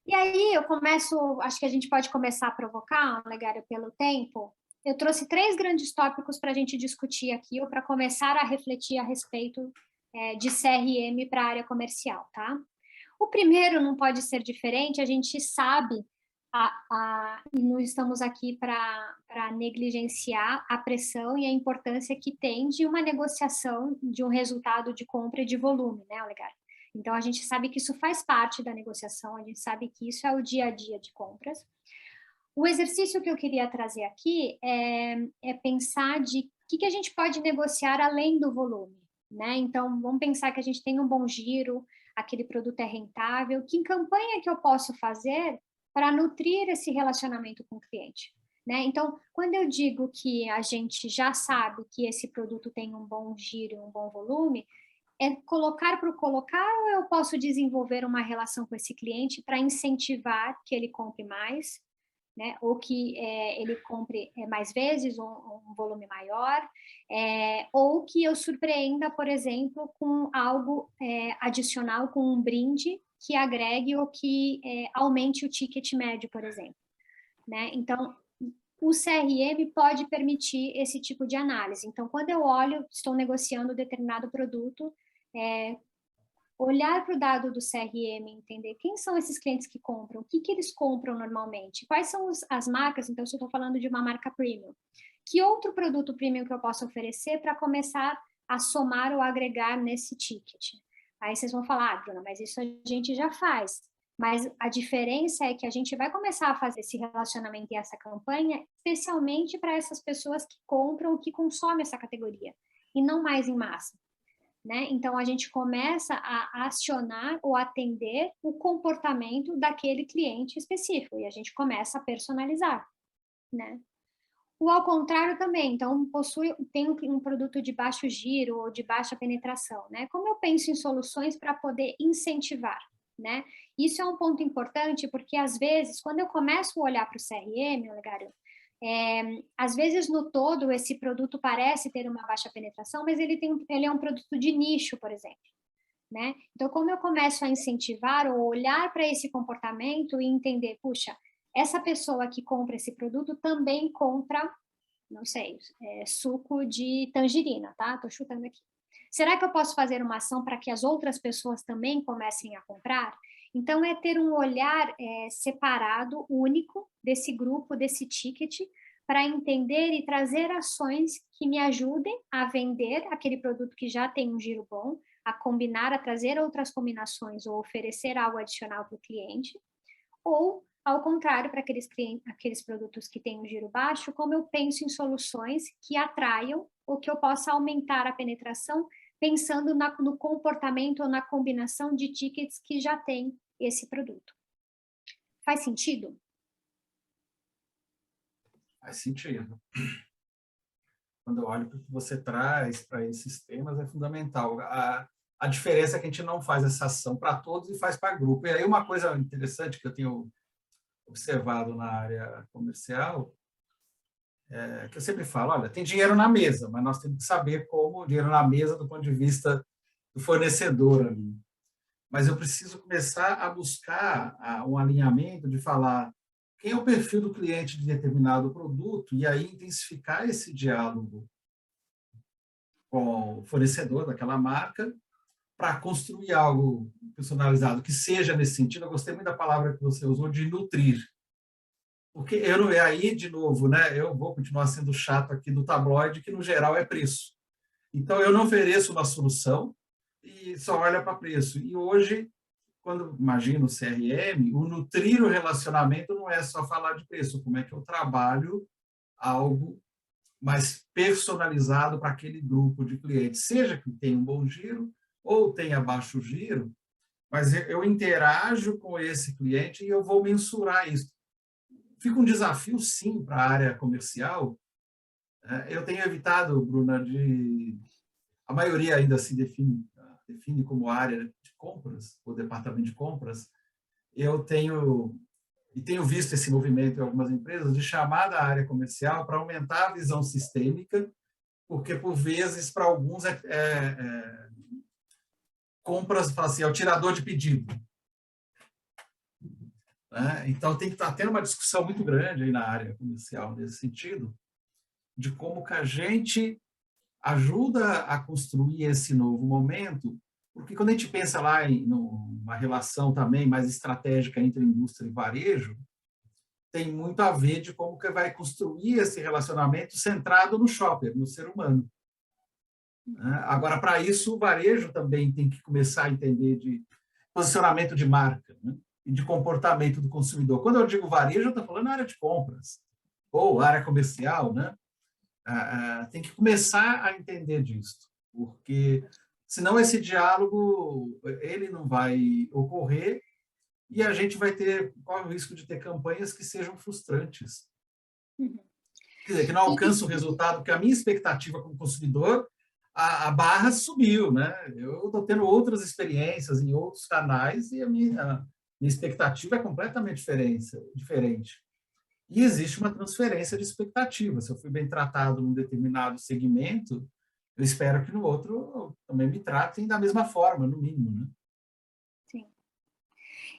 E aí, eu começo, acho que a gente pode começar a provocar, Legário, pelo tempo. Eu trouxe 3 grandes tópicos para a gente discutir aqui, ou para começar a refletir a respeito de CRM para a área comercial, tá? O primeiro não pode ser diferente, a gente sabe, e não estamos aqui para negligenciar a pressão e a importância que tem de uma negociação de um resultado de compra e de volume, né, Olegário? Então, a gente sabe que isso faz parte da negociação, a gente sabe que isso é o dia a dia de compras. O exercício que eu queria trazer aqui é pensar de o que a gente pode negociar além do volume, né? Então, vamos pensar que a gente tem um bom giro, aquele produto é rentável, que campanha que eu posso fazer para nutrir esse relacionamento com o cliente? Né? Então, quando eu digo que a gente já sabe que esse produto tem um bom giro, um bom volume, É colocar por colocar ou eu posso desenvolver uma relação com esse cliente para incentivar que ele compre mais, né? Ou que ele compre mais vezes, um volume maior, ou que eu surpreenda, por exemplo, com algo adicional, com um brinde que agregue ou que aumente o ticket médio, por exemplo, né? Então, o CRM pode permitir esse tipo de análise. Então, quando eu olho, estou negociando determinado produto, olhar para o dado do CRM, entender quem são esses clientes que compram, o que eles compram normalmente, quais são as marcas, então se eu estou falando de uma marca premium, que outro produto premium que eu posso oferecer para começar a somar ou agregar nesse ticket. Aí vocês vão falar, Bruna, mas isso a gente já faz. Mas a diferença é que a gente vai começar a fazer esse relacionamento e essa campanha, especialmente para essas pessoas que compram, que consomem essa categoria, e não mais em massa. Né? Então, a gente começa a acionar ou atender o comportamento daquele cliente específico, e a gente começa a personalizar, né? O ao contrário também, então, tem um produto de baixo giro ou de baixa penetração, né? Como eu penso em soluções para poder incentivar, né? Isso é um ponto importante, porque, às vezes, quando eu começo a olhar para o CRM, Olegário, às vezes, no todo, esse produto parece ter uma baixa penetração, mas ele é um produto de nicho, por exemplo, né? Então, como eu começo a incentivar ou olhar para esse comportamento e entender, puxa, essa pessoa que compra esse produto também compra, não sei, suco de tangerina, tá? Tô chutando aqui. Será que eu posso fazer uma ação para que as outras pessoas também comecem a comprar? Então, é ter um olhar separado, único, desse grupo, desse ticket, para entender e trazer ações que me ajudem a vender aquele produto que já tem um giro bom, a combinar, a trazer outras combinações ou oferecer algo adicional para o cliente, ou, ao contrário, para aqueles produtos que têm um giro baixo, como eu penso em soluções que atraiam ou que eu possa aumentar a penetração pensando no comportamento ou na combinação de tickets que já tem esse produto. Faz sentido? Faz sentido. Quando eu olho para o que você traz para esses temas, é fundamental. A diferença é que a gente não faz essa ação para todos e faz para grupo. E aí uma coisa interessante que eu tenho observado na área comercial, que eu sempre falo, olha, tem dinheiro na mesa, mas nós temos que saber como o dinheiro na mesa do ponto de vista do fornecedor ali. Mas eu preciso começar a buscar um alinhamento de falar quem é o perfil do cliente de determinado produto e aí intensificar esse diálogo com o fornecedor daquela marca para construir algo personalizado que seja nesse sentido. Eu gostei muito da palavra que você usou de nutrir. Porque eu não é aí de novo, né? Eu vou continuar sendo chato aqui do tabloide, que no geral é preço. Então eu não ofereço uma solução e só olha para preço. E hoje, quando imagino o CRM, o nutrir o relacionamento não é só falar de preço, como é que eu trabalho algo mais personalizado para aquele grupo de clientes, seja que tenha um bom giro ou tenha baixo giro, mas eu interajo com esse cliente e eu vou mensurar isso. Fica um desafio, sim, para a área comercial. Eu tenho evitado, Bruna, a maioria ainda se define como área de compras, ou departamento de compras. Eu tenho visto esse movimento em algumas empresas de chamar da área comercial para aumentar a visão sistêmica, porque, por vezes, para alguns, compras, fala assim, é o tirador de pedido. Então, tem que estar tendo uma discussão muito grande aí na área comercial, nesse sentido, de como que a gente ajuda a construir esse novo momento, porque quando a gente pensa lá em uma relação também mais estratégica entre indústria e varejo, tem muito a ver de como que vai construir esse relacionamento centrado no shopper, no ser humano. Agora, para isso, o varejo também tem que começar a entender de posicionamento de marca, né? E de comportamento do consumidor. Quando eu digo varejo, eu estou falando área de compras, ou área comercial, né? Tem que começar a entender disso, porque senão esse diálogo ele não vai ocorrer e a gente corre o risco de ter campanhas que sejam frustrantes. Quer dizer, que não alcançam o resultado, porque a minha expectativa como consumidor, a barra subiu, né? Eu estou tendo outras experiências em outros canais e a minha expectativa é completamente diferente. E existe uma transferência de expectativa. Se eu fui bem tratado num determinado segmento, eu espero que no outro também me tratem da mesma forma, no mínimo, né? Sim.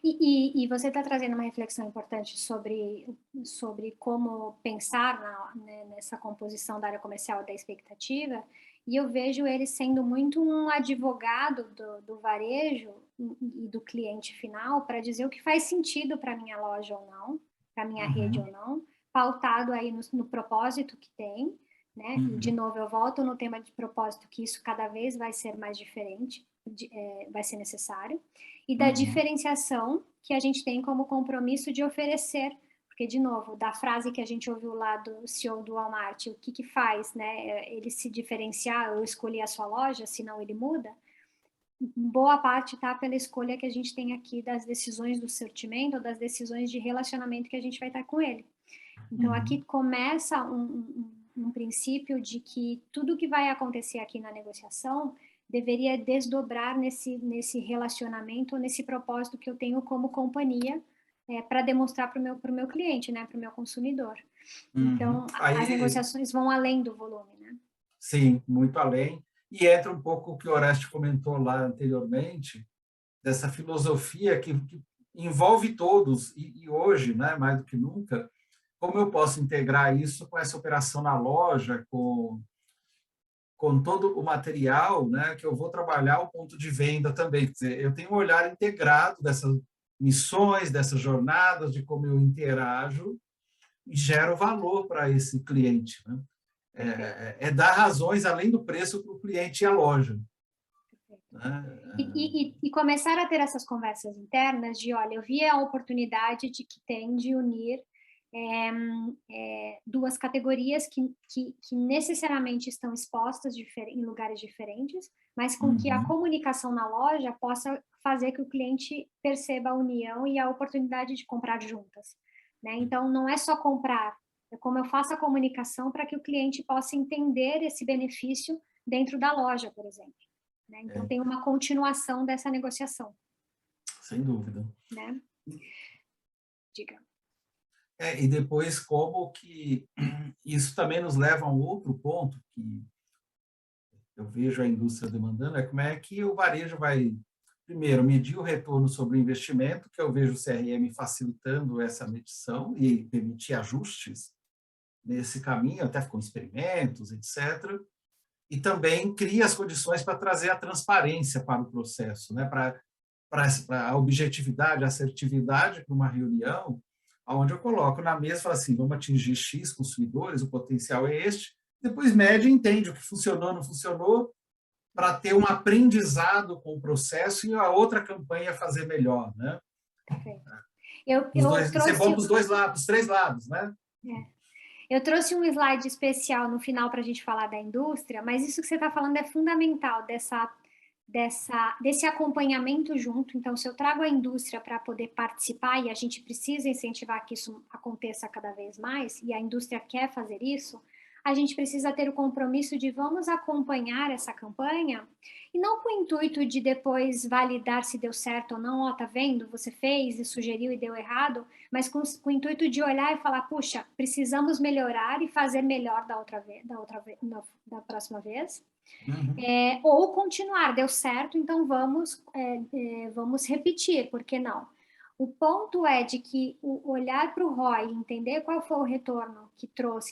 E você está trazendo uma reflexão importante sobre como pensar né, nessa composição da área comercial da expectativa, e eu vejo ele sendo muito um advogado do varejo e do cliente final para dizer o que faz sentido para a minha loja ou não, para a minha rede ou não, pautado aí no propósito que tem, né? E, de novo, eu volto no tema de propósito, que isso cada vez vai ser mais diferente, vai ser necessário, e da diferenciação que a gente tem como compromisso de oferecer, porque, de novo, da frase que a gente ouviu lá do CEO do Walmart, o que faz, né, ele se diferenciar ou escolher a sua loja, senão ele muda, boa parte está pela escolha que a gente tem aqui das decisões do sortimento, ou das decisões de relacionamento que a gente vai estar com ele. Então, aqui começa um princípio de que tudo que vai acontecer aqui na negociação deveria desdobrar nesse relacionamento, nesse propósito que eu tenho como companhia, para demonstrar para o meu cliente, né, para o meu consumidor. Então, as negociações vão além do volume, né? Sim, muito além. E entra um pouco o que o Oreste comentou lá anteriormente, dessa filosofia que envolve todos, e hoje, né, mais do que nunca, como eu posso integrar isso com essa operação na loja, com todo o material, né, que eu vou trabalhar o ponto de venda também. Quer dizer, eu tenho um olhar integrado dessas missões, dessas jornadas, de como eu interajo e gero valor para esse cliente, né? Dar razões além do preço para o cliente e a loja. Né? E começar a ter essas conversas internas de, olha, eu vi a oportunidade de que tem de unir duas categorias que necessariamente estão expostas em lugares diferentes, mas com que a comunicação na loja possa fazer que o cliente perceba a união e a oportunidade de comprar juntas, né? Então, não é só comprar, é como eu faço a comunicação para que o cliente possa entender esse benefício dentro da loja, por exemplo. Né? Então, tem uma continuação dessa negociação. Sem dúvida. Né? Diga. E depois, como que isso também nos leva a um outro ponto que eu vejo a indústria demandando, é como é que o varejo vai, primeiro, medir o retorno sobre o investimento, que eu vejo o CRM facilitando essa medição e permitir ajustes nesse caminho, até com experimentos, etc., e também cria as condições para trazer a transparência para o processo, né? Para a objetividade, a assertividade para uma reunião, onde eu coloco na mesa e falo assim, vamos atingir X consumidores, o potencial é este, depois mede e entende o que funcionou, não funcionou, para ter um aprendizado com o processo e a outra campanha fazer melhor, né? Perfeito. Ser bom para os dois lados, os três lados, né? Eu trouxe um slide especial no final para a gente falar da indústria, mas isso que você está falando é fundamental, desse acompanhamento junto. Então, se eu trago a indústria para poder participar, e a gente precisa incentivar que isso aconteça cada vez mais, e a indústria quer fazer isso, a gente precisa ter o compromisso de vamos acompanhar essa campanha, e não com o intuito de depois validar se deu certo ou não, ó, tá vendo, você fez e sugeriu e deu errado, mas com o intuito de olhar e falar, puxa, precisamos melhorar e fazer melhor da próxima vez. Ou continuar, deu certo, então vamos repetir, por que não? O ponto é de que olhar para o ROI, entender qual foi o retorno que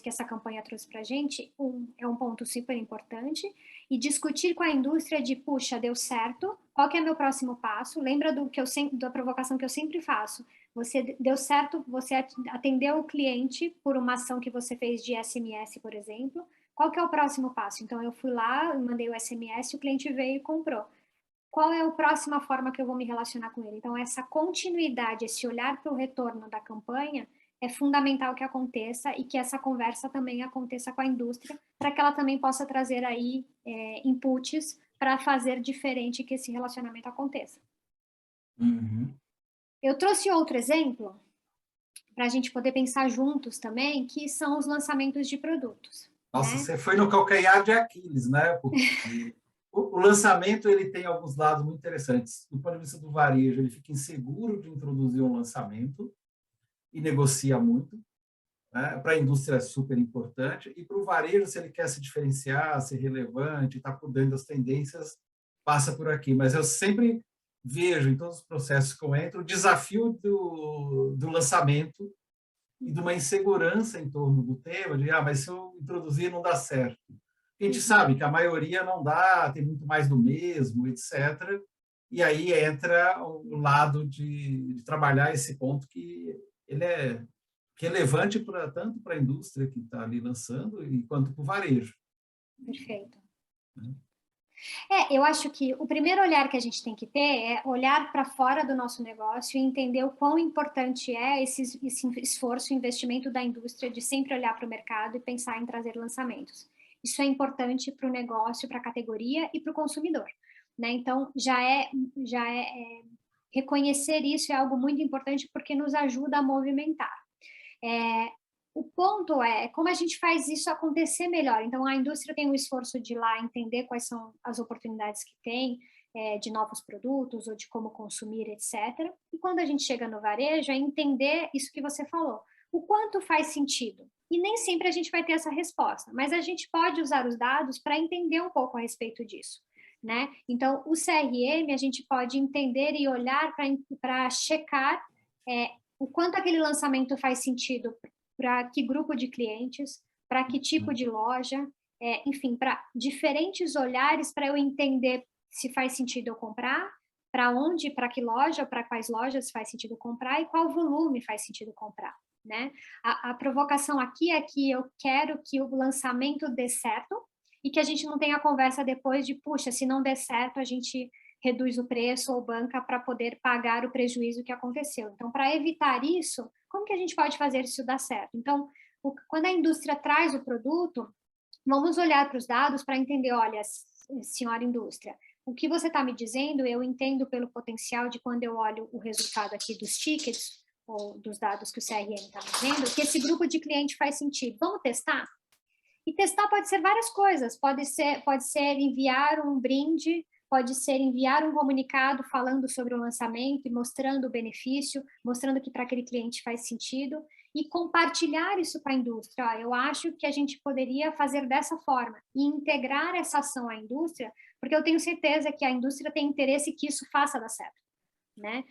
essa campanha trouxe para a gente, é um ponto super importante, e discutir com a indústria de, puxa, deu certo, qual que é meu próximo passo? Lembra da provocação que eu sempre faço. Você deu certo, você atendeu o cliente por uma ação que você fez de SMS, por exemplo. Qual que é o próximo passo? Então, eu fui lá, mandei o SMS, o cliente veio e comprou. Qual é a próxima forma que eu vou me relacionar com ele? Então, essa continuidade, esse olhar para o retorno da campanha é fundamental que aconteça e que essa conversa também aconteça com a indústria, para que ela também possa trazer aí inputs para fazer diferente que esse relacionamento aconteça. Eu trouxe outro exemplo para a gente poder pensar juntos também, que são os lançamentos de produtos. Nossa, né? você foi no calcanhar de Aquiles, né? Porque o lançamento ele tem alguns lados muito interessantes. Do ponto de vista do varejo, ele fica inseguro de introduzir um lançamento e negocia muito. Né? Para a indústria é super importante. E para o varejo, se ele quer se diferenciar, ser relevante, estar por dentro das tendências, passa por aqui. Mas eu sempre vejo em todos os processos que eu entro o desafio do lançamento e de uma insegurança em torno do tema, de, mas se eu introduzir não dá certo. A gente sabe que a maioria não dá, tem muito mais do mesmo, etc. E aí entra o lado de trabalhar esse ponto que ele é relevante tanto para a indústria que está ali lançando, quanto para o varejo. Perfeito. Né? Eu acho que o primeiro olhar que a gente tem que ter é olhar para fora do nosso negócio e entender o quão importante é esse esforço e investimento da indústria de sempre olhar para o mercado e pensar em trazer lançamentos. Isso é importante para o negócio, para a categoria e para o consumidor. Né? Então, reconhecer isso é algo muito importante porque nos ajuda a movimentar. O ponto é como a gente faz isso acontecer melhor. Então, a indústria tem um esforço de ir lá entender quais são as oportunidades que tem, de novos produtos ou de como consumir, etc. E quando a gente chega no varejo, é entender isso que você falou. O quanto faz sentido? E nem sempre a gente vai ter essa resposta, mas a gente pode usar os dados para entender um pouco a respeito disso. Né? Então, o CRM, a gente pode entender e olhar para checar o quanto aquele lançamento faz sentido para que grupo de clientes, para que tipo de loja, enfim, para diferentes olhares para eu entender se faz sentido eu comprar, para onde, para que loja, para quais lojas faz sentido comprar e qual volume faz sentido comprar. Né? A provocação aqui é que eu quero que o lançamento dê certo e que a gente não tenha conversa depois de, puxa, se não der certo, a gente reduz o preço ou banca para poder pagar o prejuízo que aconteceu. Então, para evitar isso, como que a gente pode fazer isso dar certo? Então, quando a indústria traz o produto, vamos olhar para os dados para entender, olha, senhora indústria, o que você está me dizendo, eu entendo pelo potencial de quando eu olho o resultado aqui dos tickets, ou dos dados que o CRM está me dizendo, que esse grupo de cliente faz sentido. Vamos testar? E testar pode ser várias coisas, pode ser enviar um brinde, pode ser enviar um comunicado falando sobre o lançamento e mostrando o benefício, mostrando que para aquele cliente faz sentido, e compartilhar isso com a indústria. Eu acho que a gente poderia fazer dessa forma e integrar essa ação à indústria, porque eu tenho certeza que a indústria tem interesse que isso faça dar certo. Né?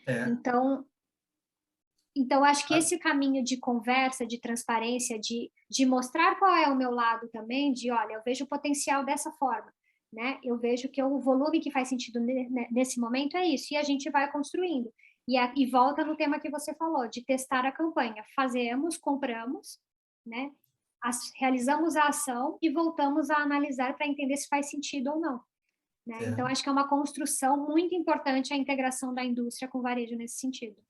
Então, acho que esse caminho de conversa, de transparência, de mostrar qual é o meu lado também, de, olha, eu vejo o potencial dessa forma, né? Eu vejo que o volume que faz sentido nesse momento é isso, e a gente vai construindo. E volta no tema que você falou, de testar a campanha. Fazemos, compramos, né? Realizamos a ação e voltamos a analisar para entender se faz sentido ou não. Né? Então, acho que é uma construção muito importante a integração da indústria com o varejo nesse sentido.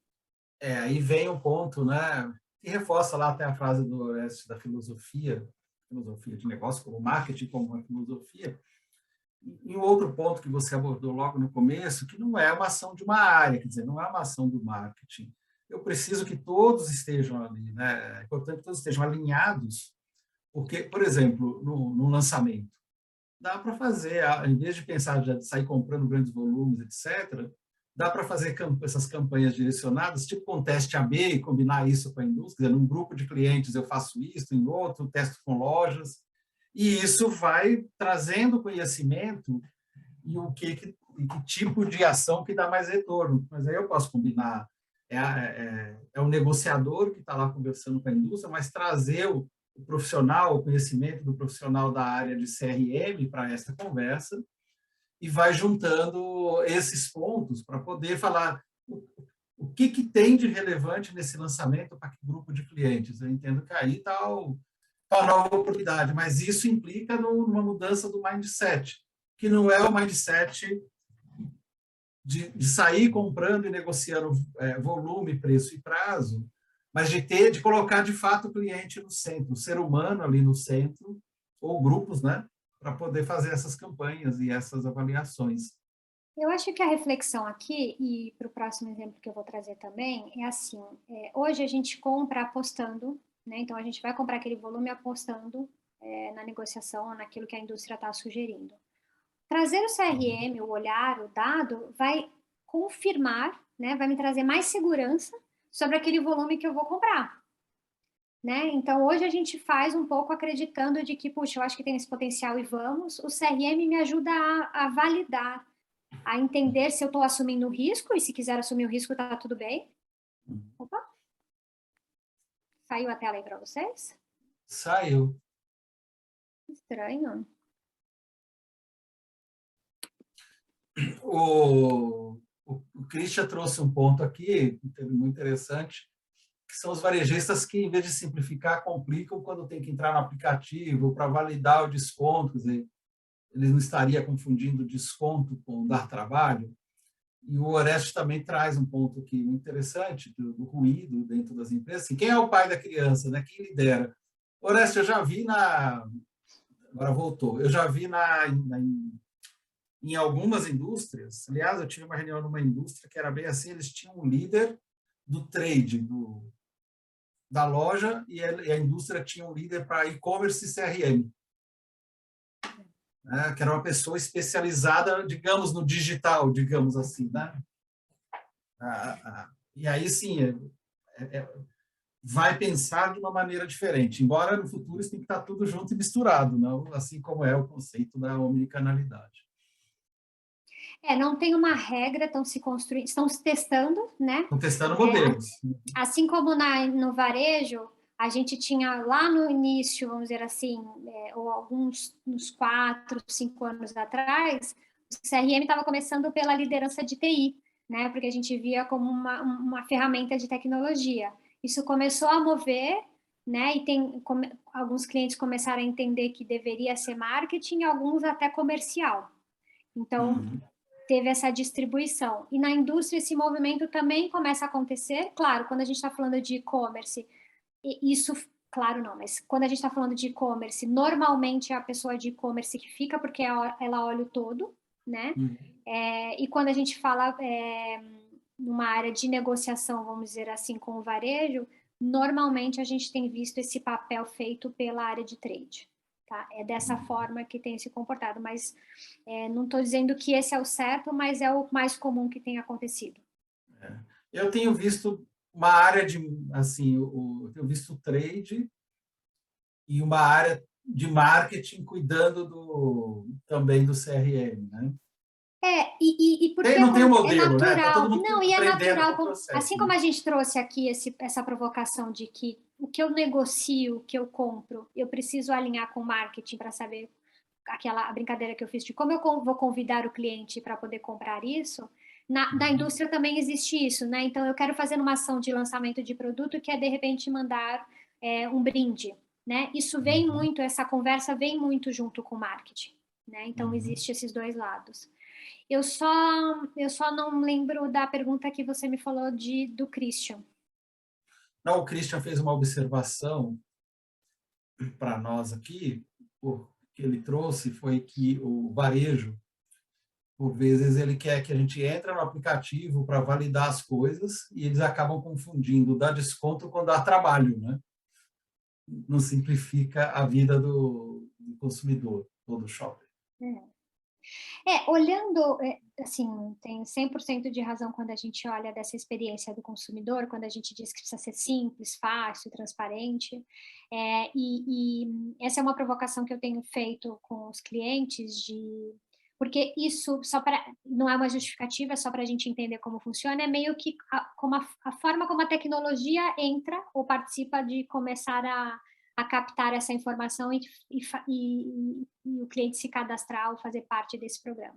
Aí vem um ponto, né, que reforça lá até a frase do Orestes da filosofia de negócio, como marketing, como uma filosofia. E um outro ponto que você abordou logo no começo, que não é uma ação de uma área, quer dizer, não é uma ação do marketing. Eu preciso que todos estejam ali, né? É importante que todos estejam alinhados, porque, por exemplo, no lançamento, dá para fazer, em vez de pensar de sair comprando grandes volumes, etc., dá para fazer essas campanhas direcionadas, tipo com teste AB e combinar isso com a indústria. Num grupo de clientes eu faço isso, em outro testo com lojas, e isso vai trazendo conhecimento e que tipo de ação que dá mais retorno. Mas aí eu posso combinar, é o negociador que está lá conversando com a indústria, mas trazer o profissional, o conhecimento do profissional da área de CRM para essa conversa, e vai juntando esses pontos para poder falar o que tem de relevante nesse lançamento para que grupo de clientes. Eu entendo que aí está a nova oportunidade, mas isso implica numa mudança do mindset, que não é o mindset de sair comprando e negociando volume, preço e prazo, mas de colocar de fato o cliente no centro, o ser humano ali no centro, ou grupos, né, para poder fazer essas campanhas e essas avaliações. Eu acho que a reflexão aqui, e para o próximo exemplo que eu vou trazer também, é assim, hoje a gente compra apostando, né? Então a gente vai comprar aquele volume apostando na negociação, naquilo que a indústria está sugerindo. Trazer o CRM, o olhar, o dado, vai confirmar, né, vai me trazer mais segurança sobre aquele volume que eu vou comprar. Né? Então, hoje a gente faz um pouco acreditando de que, puxa, eu acho que tem esse potencial e vamos. O CRM me ajuda a validar, a entender se eu estou assumindo o risco, e se quiser assumir o risco, tá tudo bem. Opa! Saiu a tela aí para vocês? Saiu. Estranho. O Christian trouxe um ponto aqui, muito interessante, que são os varejistas que, em vez de simplificar, complicam quando tem que entrar no aplicativo para validar o desconto. Quer dizer, ele não estaria confundindo desconto com dar trabalho. E o Oreste também traz um ponto aqui muito interessante do ruído dentro das empresas. Assim, quem é o pai da criança, né? Quem lidera? Oreste, eu já vi agora voltou. Eu já vi em algumas indústrias. Aliás, eu tive uma reunião numa indústria que era bem assim. Eles tinham um líder do trade, da loja, e a indústria tinha um líder para e-commerce e CRM, né, que era uma pessoa especializada, digamos, no digital, digamos assim, né? E aí, sim, vai pensar de uma maneira diferente, embora no futuro isso tem que estar tudo junto e misturado, não? Assim como é o conceito da omnicanalidade. Não tem uma regra, estão se construindo, estão se testando, né? Estão testando modelos. Assim como no varejo, a gente tinha lá no início, vamos dizer assim, ou uns 4, 5 anos atrás, o CRM estava começando pela liderança de TI, né? Porque a gente via como uma ferramenta de tecnologia. Isso começou a mover, né? E alguns clientes começaram a entender que deveria ser marketing, alguns até comercial. Então, teve essa distribuição. E na indústria esse movimento também começa a acontecer. Claro, quando a gente está falando de e-commerce, isso, claro não, mas quando a gente está falando de e-commerce, normalmente é a pessoa de e-commerce que fica, porque ela olha o todo, né? E quando a gente fala numa área de negociação, vamos dizer assim, com o varejo, normalmente a gente tem visto esse papel feito pela área de trade. Tá? É dessa forma que tem se comportado, mas não estou dizendo que esse é o certo, mas é o mais comum que tem acontecido. Eu tenho visto uma área de, assim, eu tenho visto trade e uma área de marketing cuidando também do CRM, né? E porque não tem um é modelo, né? Tá natural, todo mundo não, e é natural, com o processo, assim como a gente trouxe aqui essa provocação de que o que eu negocio, o que eu compro, eu preciso alinhar com o marketing para saber a brincadeira que eu fiz de como eu vou convidar o cliente para poder comprar isso. Na indústria também existe isso, né? Então eu quero fazer uma ação de lançamento de produto que é de repente mandar um brinde, né? Isso vem muito, essa conversa vem muito junto com o marketing, né? Então existe esses dois lados. Eu só não lembro da pergunta que você me falou do Christian. Não, o Christian fez uma observação para nós aqui, que ele trouxe, foi que o varejo, por vezes, ele quer que a gente entre no aplicativo para validar as coisas e eles acabam confundindo dar desconto com dar trabalho, né? Não simplifica a vida do consumidor, ou do shopper. Olhando, assim, tem 100% de razão quando a gente olha dessa experiência do consumidor, quando a gente diz que precisa ser simples, fácil, transparente, e essa é uma provocação que eu tenho feito com os clientes, porque isso não é uma justificativa, é só para a gente entender como funciona, é meio que a forma como a tecnologia entra ou participa de começar a captar essa informação e o cliente se cadastrar ou fazer parte desse programa.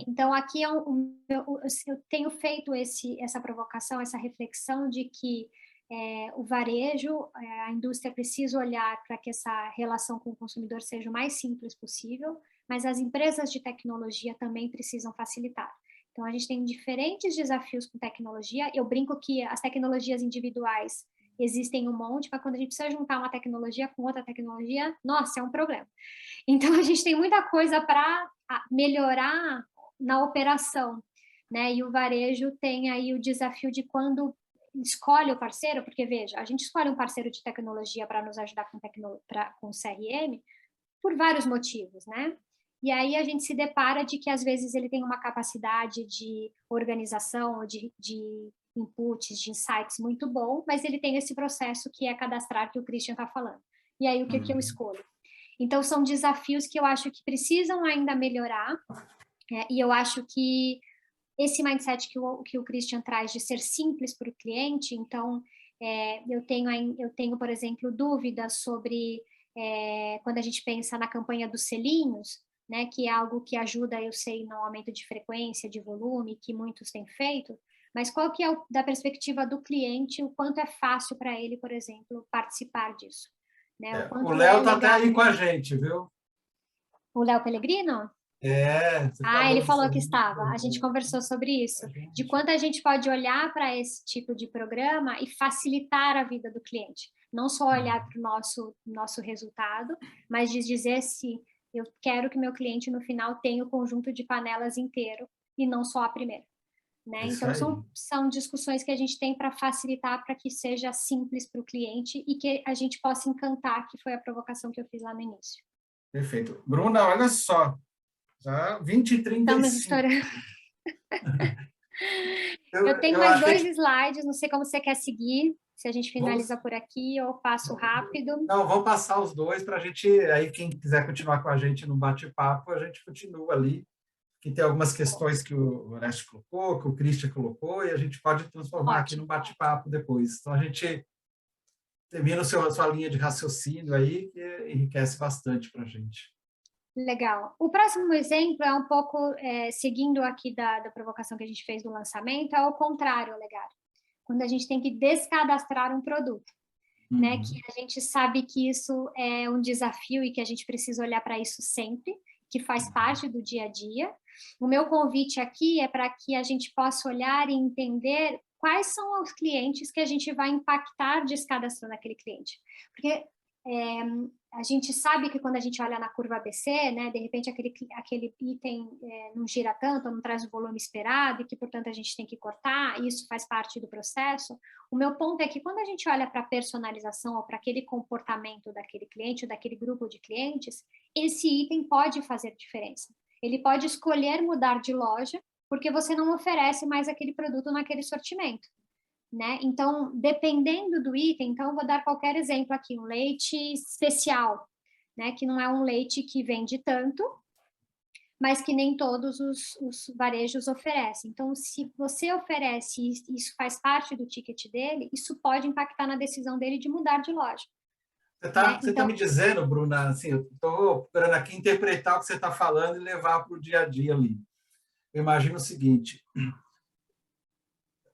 Então, aqui eu tenho feito essa provocação, essa reflexão de que o varejo, a indústria precisa olhar para que essa relação com o consumidor seja o mais simples possível, mas as empresas de tecnologia também precisam facilitar. Então, a gente tem diferentes desafios com tecnologia. Eu brinco que as tecnologias individuais existem um monte, mas quando a gente precisa juntar uma tecnologia com outra tecnologia, nossa, é um problema. Então, a gente tem muita coisa para melhorar na operação, né? E o varejo tem aí o desafio de quando escolhe o parceiro, porque veja, a gente escolhe um parceiro de tecnologia para nos ajudar com CRM por vários motivos, né? E aí a gente se depara de que às vezes ele tem uma capacidade de organização, de inputs, de insights muito bom, mas ele tem esse processo que é cadastrar que o Christian está falando. E aí o que eu escolho? Então são desafios que eu acho que precisam ainda melhorar, e eu acho que esse mindset que o Christian traz de ser simples para o cliente, então eu tenho, por exemplo, dúvidas sobre quando a gente pensa na campanha dos selinhos, né, que é algo que ajuda, eu sei, no aumento de frequência, de volume, que muitos têm feito, mas qual que é, da perspectiva do cliente, o quanto é fácil para ele, por exemplo, participar disso? Né? O O quanto Léo está até legal. aí com a gente, viu? O Léo Pellegrino? Você Ele falou falou que disso estava. A gente conversou sobre isso, de quanto a gente pode olhar para esse tipo de programa e facilitar a vida do cliente. Não só olhar para o nosso resultado, mas de dizer se eu quero que meu cliente, no final, tenha o conjunto de panelas inteiro e não só a primeira. Né? Então, são discussões que a gente tem para facilitar, para que seja simples para o cliente e que a gente possa encantar, que foi a provocação que eu fiz lá no início. Perfeito. Bruna, olha só, já 20h35. Estamos estourando. Eu tenho mais 2 slides, não sei como você quer seguir, se a gente finaliza por aqui ou passo rápido. Não, vamos passar os 2 para a gente, aí quem quiser continuar com a gente no bate-papo, a gente continua ali, que tem algumas questões que o Orestes colocou, que o Christian colocou, e a gente pode transformar aqui no bate-papo depois. Então, a gente termina a sua linha de raciocínio aí, que enriquece bastante para a gente. Legal. O próximo exemplo é um pouco, seguindo aqui da provocação que a gente fez do lançamento, é o contrário, legal. Quando a gente tem que descadastrar um produto, né? Que a gente sabe que isso é um desafio e que a gente precisa olhar para isso sempre, que faz parte do dia a dia. O meu convite aqui é para que a gente possa olhar e entender quais são os clientes que a gente vai impactar descadastrando aquele cliente. Porque a gente sabe que quando a gente olha na curva ABC, né, de repente aquele item não gira tanto, não traz o volume esperado e que, portanto, a gente tem que cortar, e isso faz parte do processo. O meu ponto é que quando a gente olha para a personalização ou para aquele comportamento daquele cliente ou daquele grupo de clientes, esse item pode fazer diferença. Ele pode escolher mudar de loja porque você não oferece mais aquele produto naquele sortimento. Né? Então, dependendo do item, então eu vou dar qualquer exemplo aqui, um leite especial, né? Que não é um leite que vende tanto, mas que nem todos os varejos oferecem. Então, se você oferece e isso faz parte do ticket dele, isso pode impactar na decisão dele de mudar de loja. Você está me dizendo, Bruna, assim, eu estou esperando aqui interpretar o que você está falando e levar para o dia a dia ali. Eu imagino o seguinte: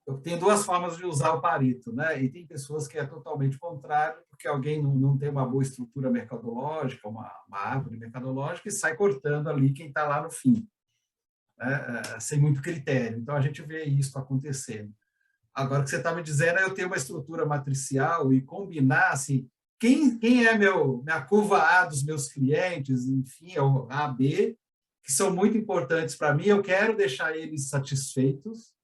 eu tenho 2 formas de usar o Pareto, né? E tem pessoas que é totalmente contrário, porque alguém não tem uma boa estrutura mercadológica, uma árvore mercadológica, e sai cortando ali quem está lá no fim, né? Sem muito critério. Então, a gente vê isso acontecendo. Agora, o que você está me dizendo é eu ter uma estrutura matricial e combinar, assim, quem é minha curva A dos meus clientes, enfim, é o A, B, que são muito importantes para mim, eu quero deixar eles satisfeitos.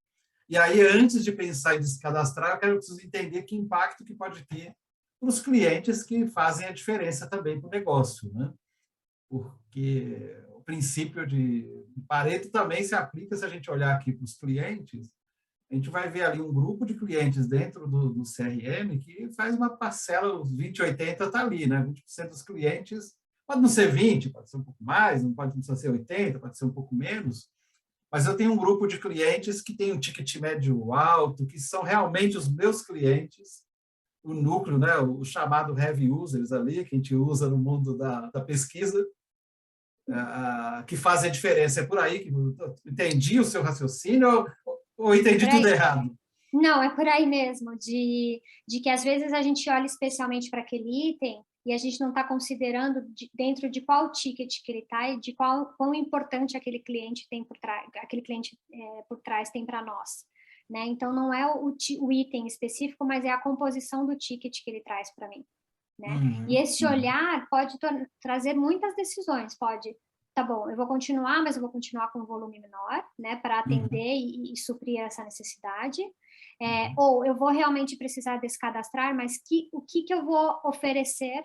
E aí, antes de pensar em descadastrar, eu preciso entender que impacto que pode ter para os clientes que fazem a diferença também para o negócio, né? Porque o princípio de Pareto também se aplica se a gente olhar aqui para os clientes, a gente vai ver ali um grupo de clientes dentro do CRM que faz uma parcela, os 20, 80 está ali, né? 20% dos clientes, pode não ser 20, pode ser um pouco mais, não pode não ser 80, pode ser um pouco menos, mas eu tenho um grupo de clientes que tem um ticket médio alto, que são realmente os meus clientes, o núcleo, né, o chamado heavy users ali, que a gente usa no mundo da pesquisa, que fazem a diferença. É por aí que entendi o seu raciocínio ou entendi tudo errado? Não, é por aí mesmo, de que às vezes a gente olha especialmente para aquele item e a gente não está considerando dentro de qual ticket que ele está e de quão importante aquele cliente tem por trás, aquele cliente por trás tem para nós, né? Então não é o item específico, mas é a composição do ticket que ele traz para mim, né? E esse olhar pode trazer muitas decisões, pode, tá bom, eu vou continuar, mas eu vou continuar com um volume menor, né, para atender e suprir essa necessidade. Ou eu vou realmente precisar descadastrar, mas o que eu vou oferecer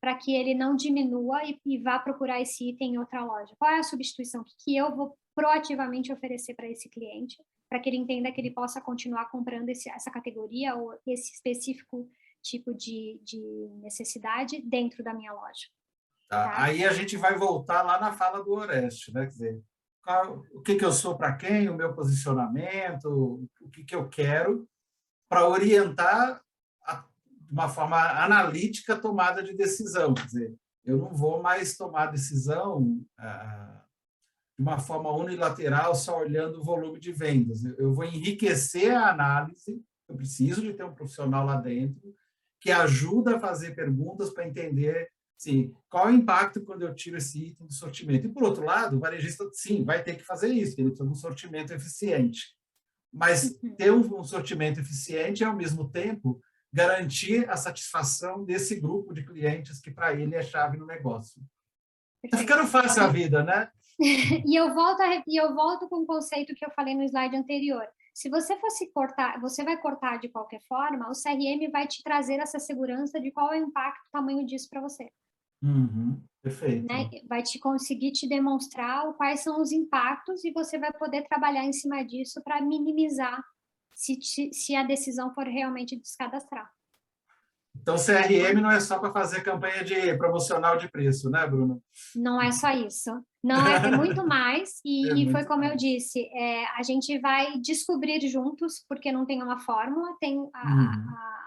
para que ele não diminua e vá procurar esse item em outra loja? Qual é a substituição? O que eu vou proativamente oferecer para esse cliente, para que ele entenda que ele possa continuar comprando essa categoria ou esse específico tipo de necessidade dentro da minha loja. Tá? Aí a gente vai voltar lá na fala do Oreste, né? Quer dizer, o que eu sou para quem, o meu posicionamento, o que eu quero, para orientar de uma forma analítica a tomada de decisão. Quer dizer, eu não vou mais tomar decisão de uma forma unilateral, só olhando o volume de vendas. Eu vou enriquecer a análise, eu preciso de ter um profissional lá dentro que ajuda a fazer perguntas para entender sim, qual é o impacto quando eu tiro esse item do sortimento. E, por outro lado, o varejista, sim, vai ter que fazer isso, ele precisa de um sortimento eficiente. Mas ter um sortimento eficiente é, ao mesmo tempo, garantir a satisfação desse grupo de clientes que, para ele, é chave no negócio. Está ficando fácil a vida, né? E eu volto com o conceito que eu falei no slide anterior. Se você fosse cortar, você vai cortar de qualquer forma, o CRM vai te trazer essa segurança de qual é o impacto, o tamanho disso para você. Perfeito. Né? Vai conseguir te demonstrar quais são os impactos e você vai poder trabalhar em cima disso para minimizar se a decisão for realmente descadastrar. Então, CRM não é só para fazer campanha de promocional de preço, né, Bruno? Não é só isso. Não, é muito mais. E foi como eu disse, a gente vai descobrir juntos, porque não tem uma fórmula, tem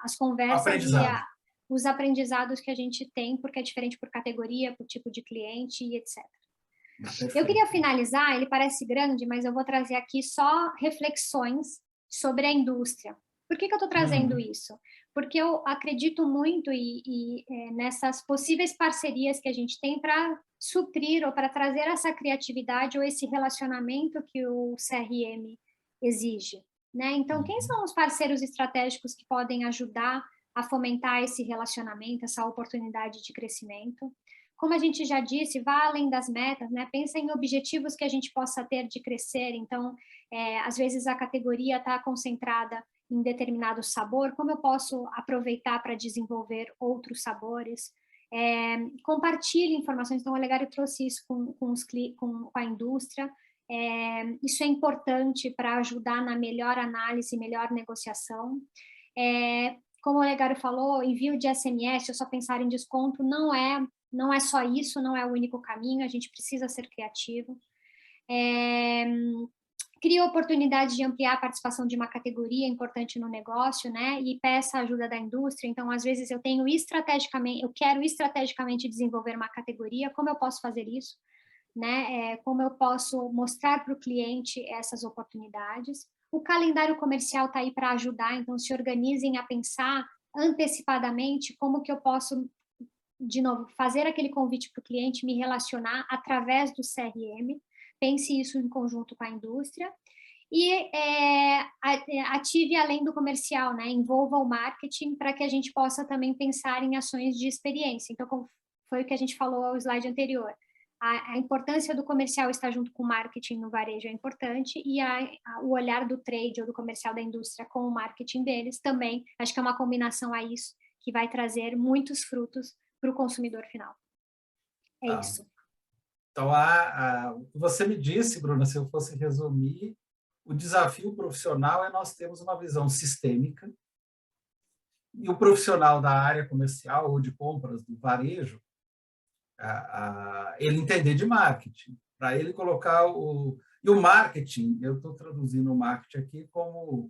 as conversas e os aprendizados que a gente tem, porque é diferente por categoria, por tipo de cliente e etc. Eu queria finalizar, ele parece grande, mas eu vou trazer aqui só reflexões sobre a indústria. Por que eu estou trazendo isso? Porque eu acredito muito nessas possíveis parcerias que a gente tem para suprir ou para trazer essa criatividade ou esse relacionamento que o CRM exige, né? Então, quem são os parceiros estratégicos que podem ajudar a fomentar esse relacionamento, essa oportunidade de crescimento? Como a gente já disse, vá além das metas, né? Pensa em objetivos que a gente possa ter de crescer. Então, às vezes a categoria está concentrada em determinado sabor, como eu posso aproveitar para desenvolver outros sabores? Compartilhe informações. Então, o Olegário trouxe isso com a indústria. Isso é importante para ajudar na melhor análise, melhor negociação. Como o Olegário falou, envio de SMS, ou só pensar em desconto, não é só isso, não é o único caminho, a gente precisa ser criativo. Cria oportunidade de ampliar a participação de uma categoria importante no negócio, né? E peça a ajuda da indústria. Então, às vezes, eu quero estrategicamente desenvolver uma categoria, como eu posso fazer isso? Né? Como eu posso mostrar para o cliente essas oportunidades? O calendário comercial está aí para ajudar, então se organizem a pensar antecipadamente como que eu posso, de novo, fazer aquele convite para o cliente, me relacionar através do CRM, pense isso em conjunto com a indústria, e ative além do comercial, né? Envolva o marketing para que a gente possa também pensar em ações de experiência. Então, como foi o que a gente falou no slide anterior, a importância do comercial estar junto com o marketing no varejo é importante e o olhar do trade ou do comercial da indústria com o marketing deles também, acho que é uma combinação a isso que vai trazer muitos frutos para o consumidor final. Isso. Então, você me disse, Bruna, se eu fosse resumir, o desafio profissional é nós termos uma visão sistêmica e o profissional da área comercial ou de compras do varejo, ele entender de marketing, para ele colocar E o marketing, eu estou traduzindo o marketing aqui como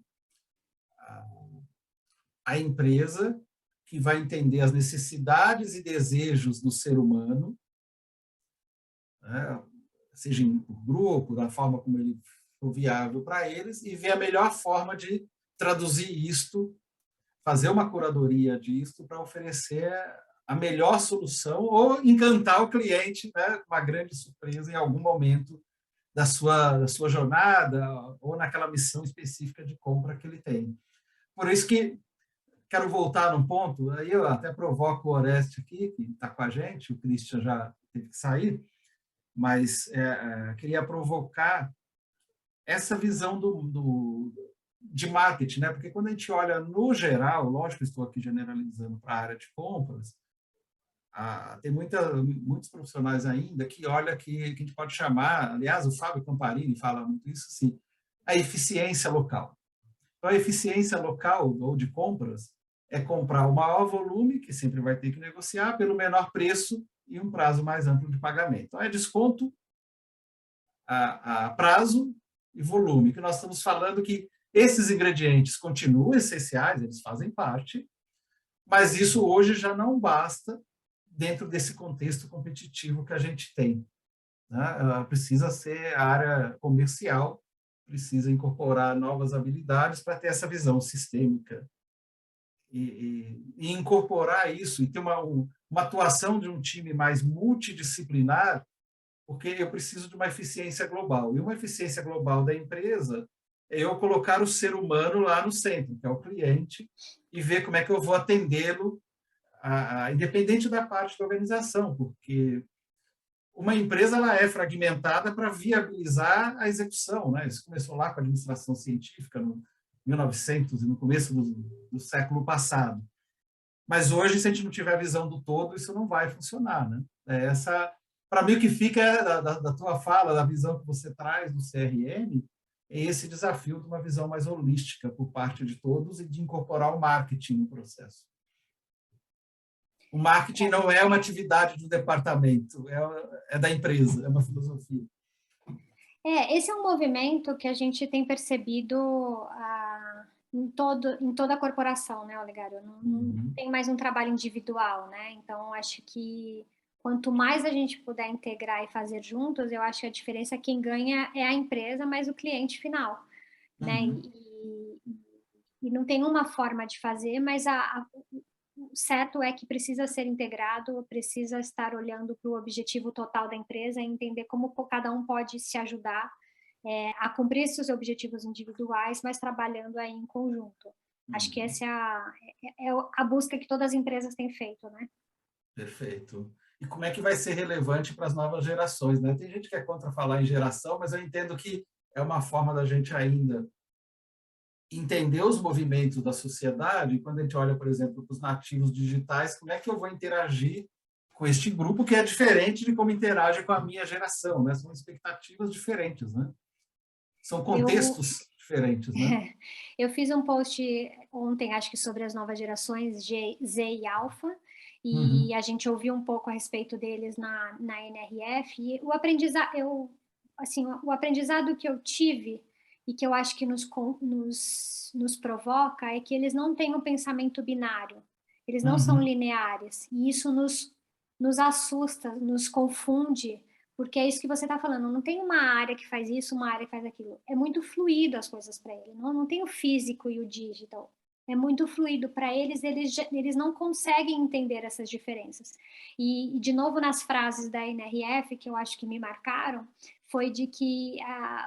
a empresa que vai entender as necessidades e desejos do ser humano, né, seja em grupo, da forma como ele for viável para eles, e ver a melhor forma de traduzir isto, fazer uma curadoria disto para oferecer a melhor solução ou encantar o cliente, né, uma grande surpresa em algum momento da sua jornada ou naquela missão específica de compra que ele tem. Por isso que quero voltar num ponto, aí eu até provoco o Oreste aqui, que está com a gente, o Christian já teve que sair, mas queria provocar essa visão de marketing, né? Porque quando a gente olha no geral, lógico que estou aqui generalizando para a área de compras, tem muitos profissionais ainda que olha que a gente pode chamar, aliás, o Fábio Camparini fala muito isso, sim, a eficiência local. Então, a eficiência local ou de compras é comprar o maior volume, que sempre vai ter que negociar, pelo menor preço e um prazo mais amplo de pagamento. Então, é desconto a prazo e volume, que nós estamos falando que esses ingredientes continuam essenciais, eles fazem parte, mas isso hoje já não basta dentro desse contexto competitivo que a gente tem, né? Precisa ser a área comercial, precisa incorporar novas habilidades para ter essa visão sistêmica e incorporar isso e ter uma atuação de um time mais multidisciplinar, porque eu preciso de uma eficiência global. E uma eficiência global da empresa é eu colocar o ser humano lá no centro, que é o cliente, e ver como é que eu vou atendê-lo, independente da parte da organização, porque uma empresa ela é fragmentada para viabilizar a execução, né? Isso começou lá com a administração científica no 1900 e no começo do século passado. Mas hoje, se a gente não tiver a visão do todo, isso não vai funcionar, né? Para mim, o que fica da tua fala, da visão que você traz do CRM, é esse desafio de uma visão mais holística por parte de todos e de incorporar o marketing no processo. O marketing não é uma atividade do departamento, é da empresa, é uma filosofia. Esse é um movimento que a gente tem percebido em toda a corporação, né, Olegário? Não tem mais um trabalho individual, né? Então, acho que quanto mais a gente puder integrar e fazer juntos, eu acho que a diferença, quem ganha é a empresa, mas o cliente final, né? E não tem uma forma de fazer, mas o certo é que precisa ser integrado, precisa estar olhando para o objetivo total da empresa e entender como cada um pode se ajudar a cumprir seus objetivos individuais, mas trabalhando aí em conjunto. Acho que essa é a busca que todas as empresas têm feito, né? Perfeito. E como é que vai ser relevante para as novas gerações, né? Tem gente que é contra falar em geração, mas eu entendo que é uma forma da gente ainda entender os movimentos da sociedade. Quando a gente olha, por exemplo, para os nativos digitais, como é que eu vou interagir com este grupo que é diferente de como interage com a minha geração, né? São expectativas diferentes, né? São contextos diferentes, né? Eu fiz um post ontem, acho que sobre as novas gerações Z e Alpha, e a gente ouviu um pouco a respeito deles na NRF, e o aprendizado que eu tive e que eu acho que nos provoca é que eles não têm um pensamento binário, eles não são lineares, e isso nos assusta, nos confunde, porque é isso que você está falando, não tem uma área que faz isso, uma área que faz aquilo. É muito fluido as coisas para ele, não tem o físico e o digital. É muito fluido para eles, eles não conseguem entender essas diferenças. E, de novo, nas frases da NRF, que eu acho que me marcaram, foi de que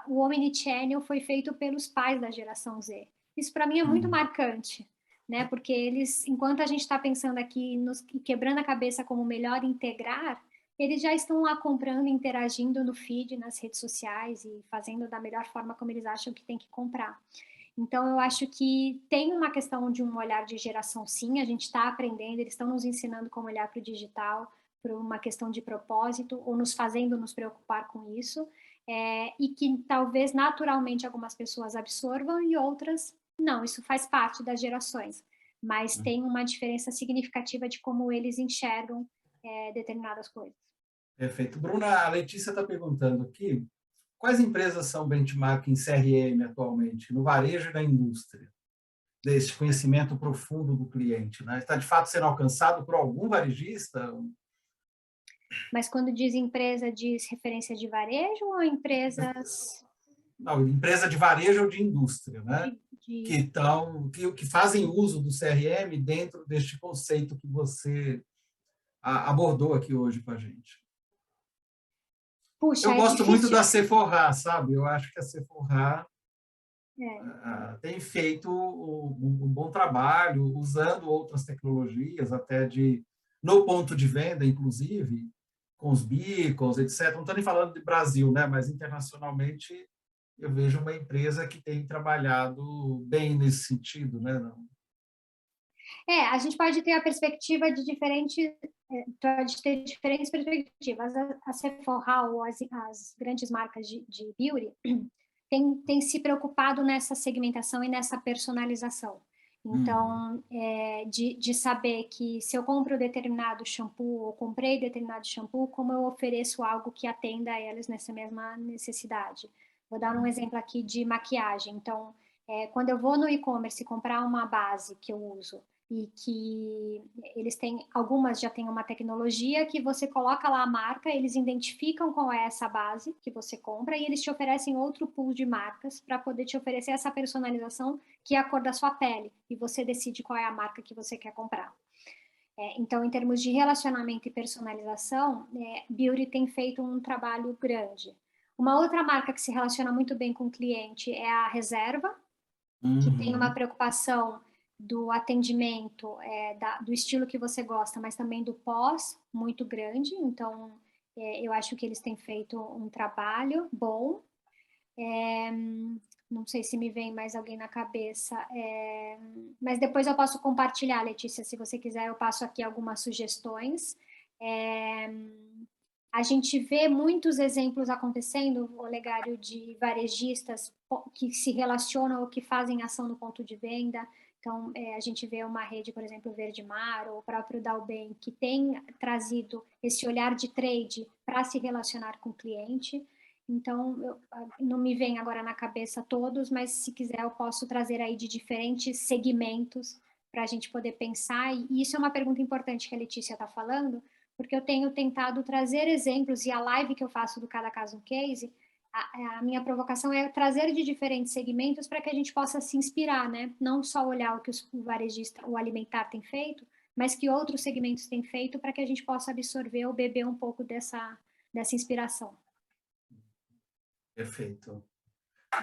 o Omnichannel foi feito pelos pais da geração Z. Isso, para mim, é muito marcante, né? Porque eles, enquanto a gente está pensando aqui, quebrando a cabeça como melhor integrar, eles já estão lá comprando, interagindo no feed, nas redes sociais e fazendo da melhor forma como eles acham que tem que comprar. Então, eu acho que tem uma questão de um olhar de geração, sim, a gente está aprendendo, eles estão nos ensinando como olhar para o digital, por uma questão de propósito, ou nos fazendo nos preocupar com isso, e que talvez naturalmente algumas pessoas absorvam e outras não, isso faz parte das gerações, mas tem uma diferença significativa de como eles enxergam determinadas coisas. Perfeito. Bruna, a Letícia está perguntando aqui, quais empresas são benchmark em CRM atualmente, no varejo e na indústria? Desse conhecimento profundo do cliente, né? Está de fato sendo alcançado por algum varejista? Mas quando diz empresa, diz referência de varejo ou empresas... Não, empresa de varejo ou de indústria, né? Que fazem uso do CRM dentro deste conceito que você abordou aqui hoje com a gente. Puxa, eu gosto muito da Sephora, sabe? Eu acho que a Sephora tem feito um bom trabalho, usando outras tecnologias, até no ponto de venda, inclusive, com os beacons, etc. Não estou nem falando de Brasil, né? Mas internacionalmente eu vejo uma empresa que tem trabalhado bem nesse sentido, né? A gente pode ter a perspectiva de diferentes, pode ter diferentes perspectivas. A Sephora ou as grandes marcas de beauty têm se preocupado nessa segmentação e nessa personalização. Então, de saber que se eu compro determinado shampoo ou comprei determinado shampoo, como eu ofereço algo que atenda a eles nessa mesma necessidade. Vou dar um exemplo aqui de maquiagem. Então, quando eu vou no e-commerce comprar uma base que eu uso, e que eles têm, algumas já têm uma tecnologia que você coloca lá a marca, eles identificam qual é essa base que você compra e eles te oferecem outro pool de marcas para poder te oferecer essa personalização que é a cor da sua pele e você decide qual é a marca que você quer comprar. Então, em termos de relacionamento e personalização, Beauty tem feito um trabalho grande. Uma outra marca que se relaciona muito bem com o cliente é a Reserva, que tem uma preocupação do atendimento, do estilo que você gosta, mas também do pós, muito grande. Então, eu acho que eles têm feito um trabalho bom. Não sei se me vem mais alguém na cabeça, mas depois eu posso compartilhar, Letícia, se você quiser, eu passo aqui algumas sugestões. A gente vê muitos exemplos acontecendo, Olegário, de varejistas que se relacionam ou que fazem ação no ponto de venda. Então, a gente vê uma rede, por exemplo, Verde Mar, ou o próprio Dalben, que tem trazido esse olhar de trade para se relacionar com o cliente. Então, não me vem agora na cabeça todos, mas se quiser eu posso trazer aí de diferentes segmentos para a gente poder pensar. E isso é uma pergunta importante que a Letícia está falando, porque eu tenho tentado trazer exemplos, e a live que eu faço do Cada Caso um Case, a minha provocação é trazer de diferentes segmentos para que a gente possa se inspirar, né? Não só olhar o que o varejista, o alimentar tem feito, mas que outros segmentos têm feito para que a gente possa absorver ou beber um pouco dessa inspiração. Perfeito.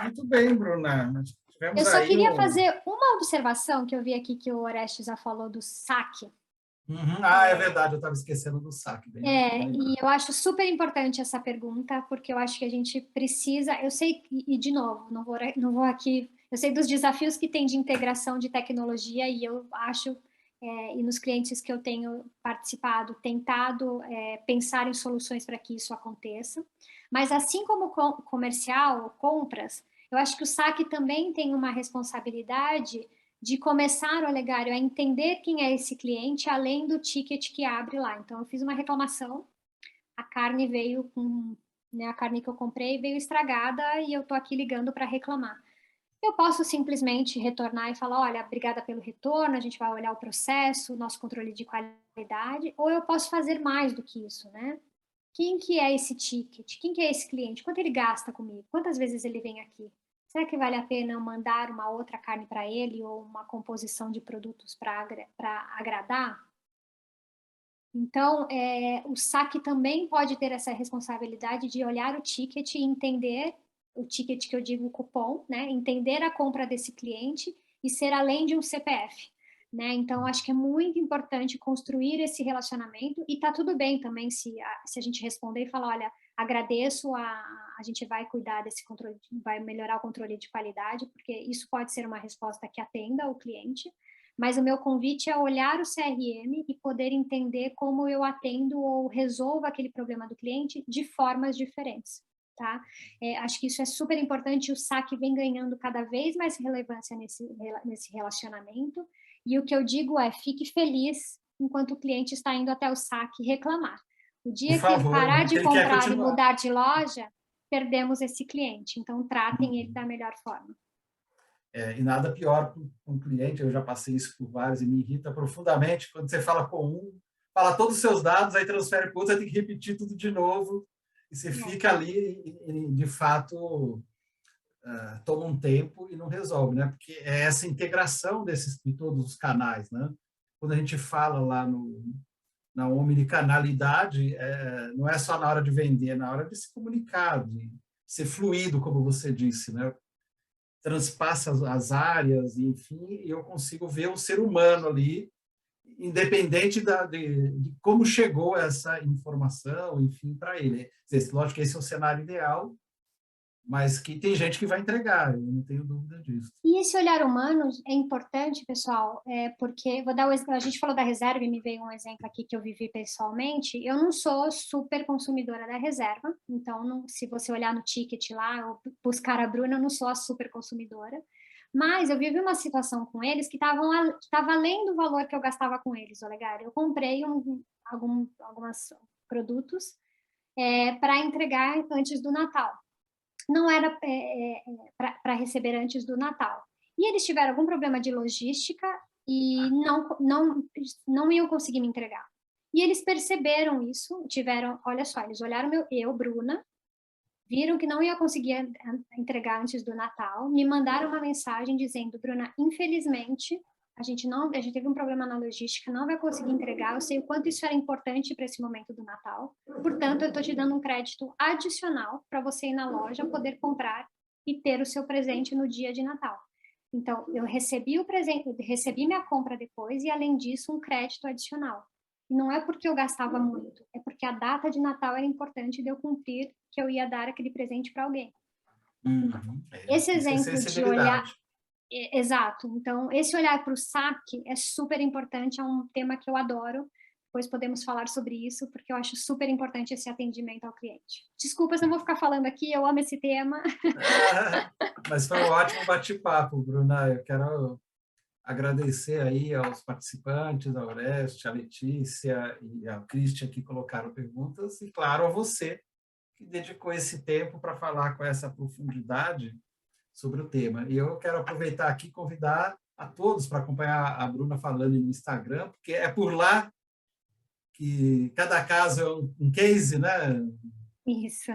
Muito bem, Bruna. Nós tivemos Eu só aí queria fazer uma observação que eu vi aqui que o Orestes já falou do saque. Ah, é verdade, eu estava esquecendo do saque. E eu acho super importante essa pergunta, porque eu acho que a gente precisa, eu sei, e de novo, não vou aqui, eu sei dos desafios que tem de integração de tecnologia, e eu acho, e nos clientes que eu tenho participado, tentado pensar em soluções para que isso aconteça, mas assim como comercial, compras, eu acho que o saque também tem uma responsabilidade de começar, Olegário, a entender quem é esse cliente, além do ticket que abre lá. Então, eu fiz uma reclamação, a carne veio com, né, a carne que eu comprei veio estragada e eu tô aqui ligando para reclamar. Eu posso simplesmente retornar e falar, olha, obrigada pelo retorno, a gente vai olhar o processo, o nosso controle de qualidade, ou eu posso fazer mais do que isso, né? Quem que é esse ticket? Quem que é esse cliente? Quanto ele gasta comigo? Quantas vezes ele vem aqui? Será que vale a pena eu mandar uma outra carne para ele ou uma composição de produtos para agradar? Então, o saque também pode ter essa responsabilidade de olhar o ticket e entender, o ticket que eu digo o cupom, né? Entender a compra desse cliente e ser além de um CPF. Né? Então, acho que é muito importante construir esse relacionamento e tá tudo bem também se a gente responder e falar, olha, agradeço, a gente vai cuidar desse controle, vai melhorar o controle de qualidade, porque isso pode ser uma resposta que atenda o cliente, mas o meu convite é olhar o CRM e poder entender como eu atendo ou resolvo aquele problema do cliente de formas diferentes. Tá? Acho que isso é super importante, o saque vem ganhando cada vez mais relevância nesse relacionamento, e o que eu digo é, fique feliz enquanto o cliente está indo até o saque reclamar. O dia que ele parar de comprar e mudar de loja, perdemos esse cliente. Então, tratem ele da melhor forma. E nada pior para um cliente, eu já passei isso por vários e me irrita profundamente, quando você fala com um, fala todos os seus dados, aí transfere para o outro, você tem que repetir tudo de novo, e você fica ali e de fato, toma um tempo e não resolve, né? Porque é essa integração de todos os canais, né? Quando a gente fala lá na omnicanalidade, não é só na hora de vender, é na hora de se comunicar, de ser fluido, como você disse, né? Transpassa as áreas, enfim, e eu consigo ver o ser humano ali, independente de como chegou essa informação, enfim, para ele. Lógico que esse é o cenário ideal, mas que tem gente que vai entregar, eu não tenho dúvida disso. E esse olhar humano é importante, pessoal, porque, vou dar a gente falou da reserva e me veio um exemplo aqui que eu vivi pessoalmente. Eu não sou super consumidora da reserva, então, se você olhar no ticket lá, ou buscar a Bruna, eu não sou a super consumidora. Mas eu vivi uma situação com eles que estava além do valor que eu gastava com eles, Olegário. Eu comprei alguns produtos para entregar antes do Natal. Não era para receber antes do Natal. E eles tiveram algum problema de logística e não iam conseguir me entregar. E eles perceberam isso, olha só, eles olharam Bruna, viram que não ia conseguir entregar antes do Natal, me mandaram uma mensagem dizendo: Bruna, infelizmente, a gente teve um problema na logística, não vai conseguir entregar, eu sei o quanto isso era importante para esse momento do Natal, portanto, eu estou te dando um crédito adicional para você ir na loja, poder comprar e ter o seu presente no dia de Natal. Então, eu recebi o presente, recebi minha compra depois e, além disso, um crédito adicional. E não é porque eu gastava muito, é porque a data de Natal era importante de eu cumprir que eu ia dar aquele presente para alguém. Esse exemplo de olhar... Exato. Então, esse olhar para o saque é super importante, é um tema que eu adoro. Depois podemos falar sobre isso, porque eu acho super importante esse atendimento ao cliente. Desculpas, não vou ficar falando aqui, eu amo esse tema. Mas foi um ótimo bate-papo, Bruna. Eu quero agradecer aí aos participantes, a Oreste, a Letícia e a Cristian, que colocaram perguntas, e, claro, a você, que dedicou esse tempo para falar com essa profundidade sobre o tema. E eu quero aproveitar aqui e convidar a todos para acompanhar a Bruna falando no Instagram, porque é por lá que cada caso é um case, né? Isso,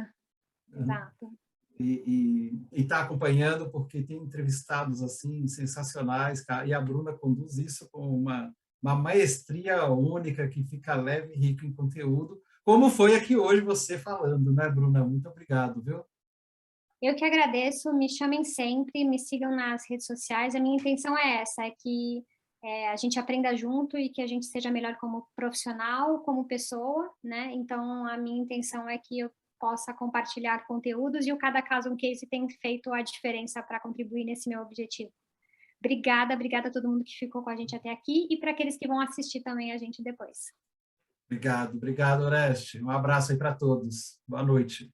exato. E está acompanhando porque tem entrevistados assim sensacionais, e a Bruna conduz isso com uma maestria única que fica leve e rico em conteúdo, como foi aqui hoje você falando, né, Bruna? Muito obrigado, viu? Eu que agradeço, me chamem sempre, me sigam nas redes sociais. A minha intenção é essa, é que a gente aprenda junto e que a gente seja melhor como profissional, como pessoa, né? Então, a minha intenção é que eu possa compartilhar conteúdos e o Cada Caso um Case tem feito a diferença para contribuir nesse meu objetivo. Obrigada a todo mundo que ficou com a gente até aqui e para aqueles que vão assistir também a gente depois. Obrigado, Oreste. Um abraço aí para todos. Boa noite.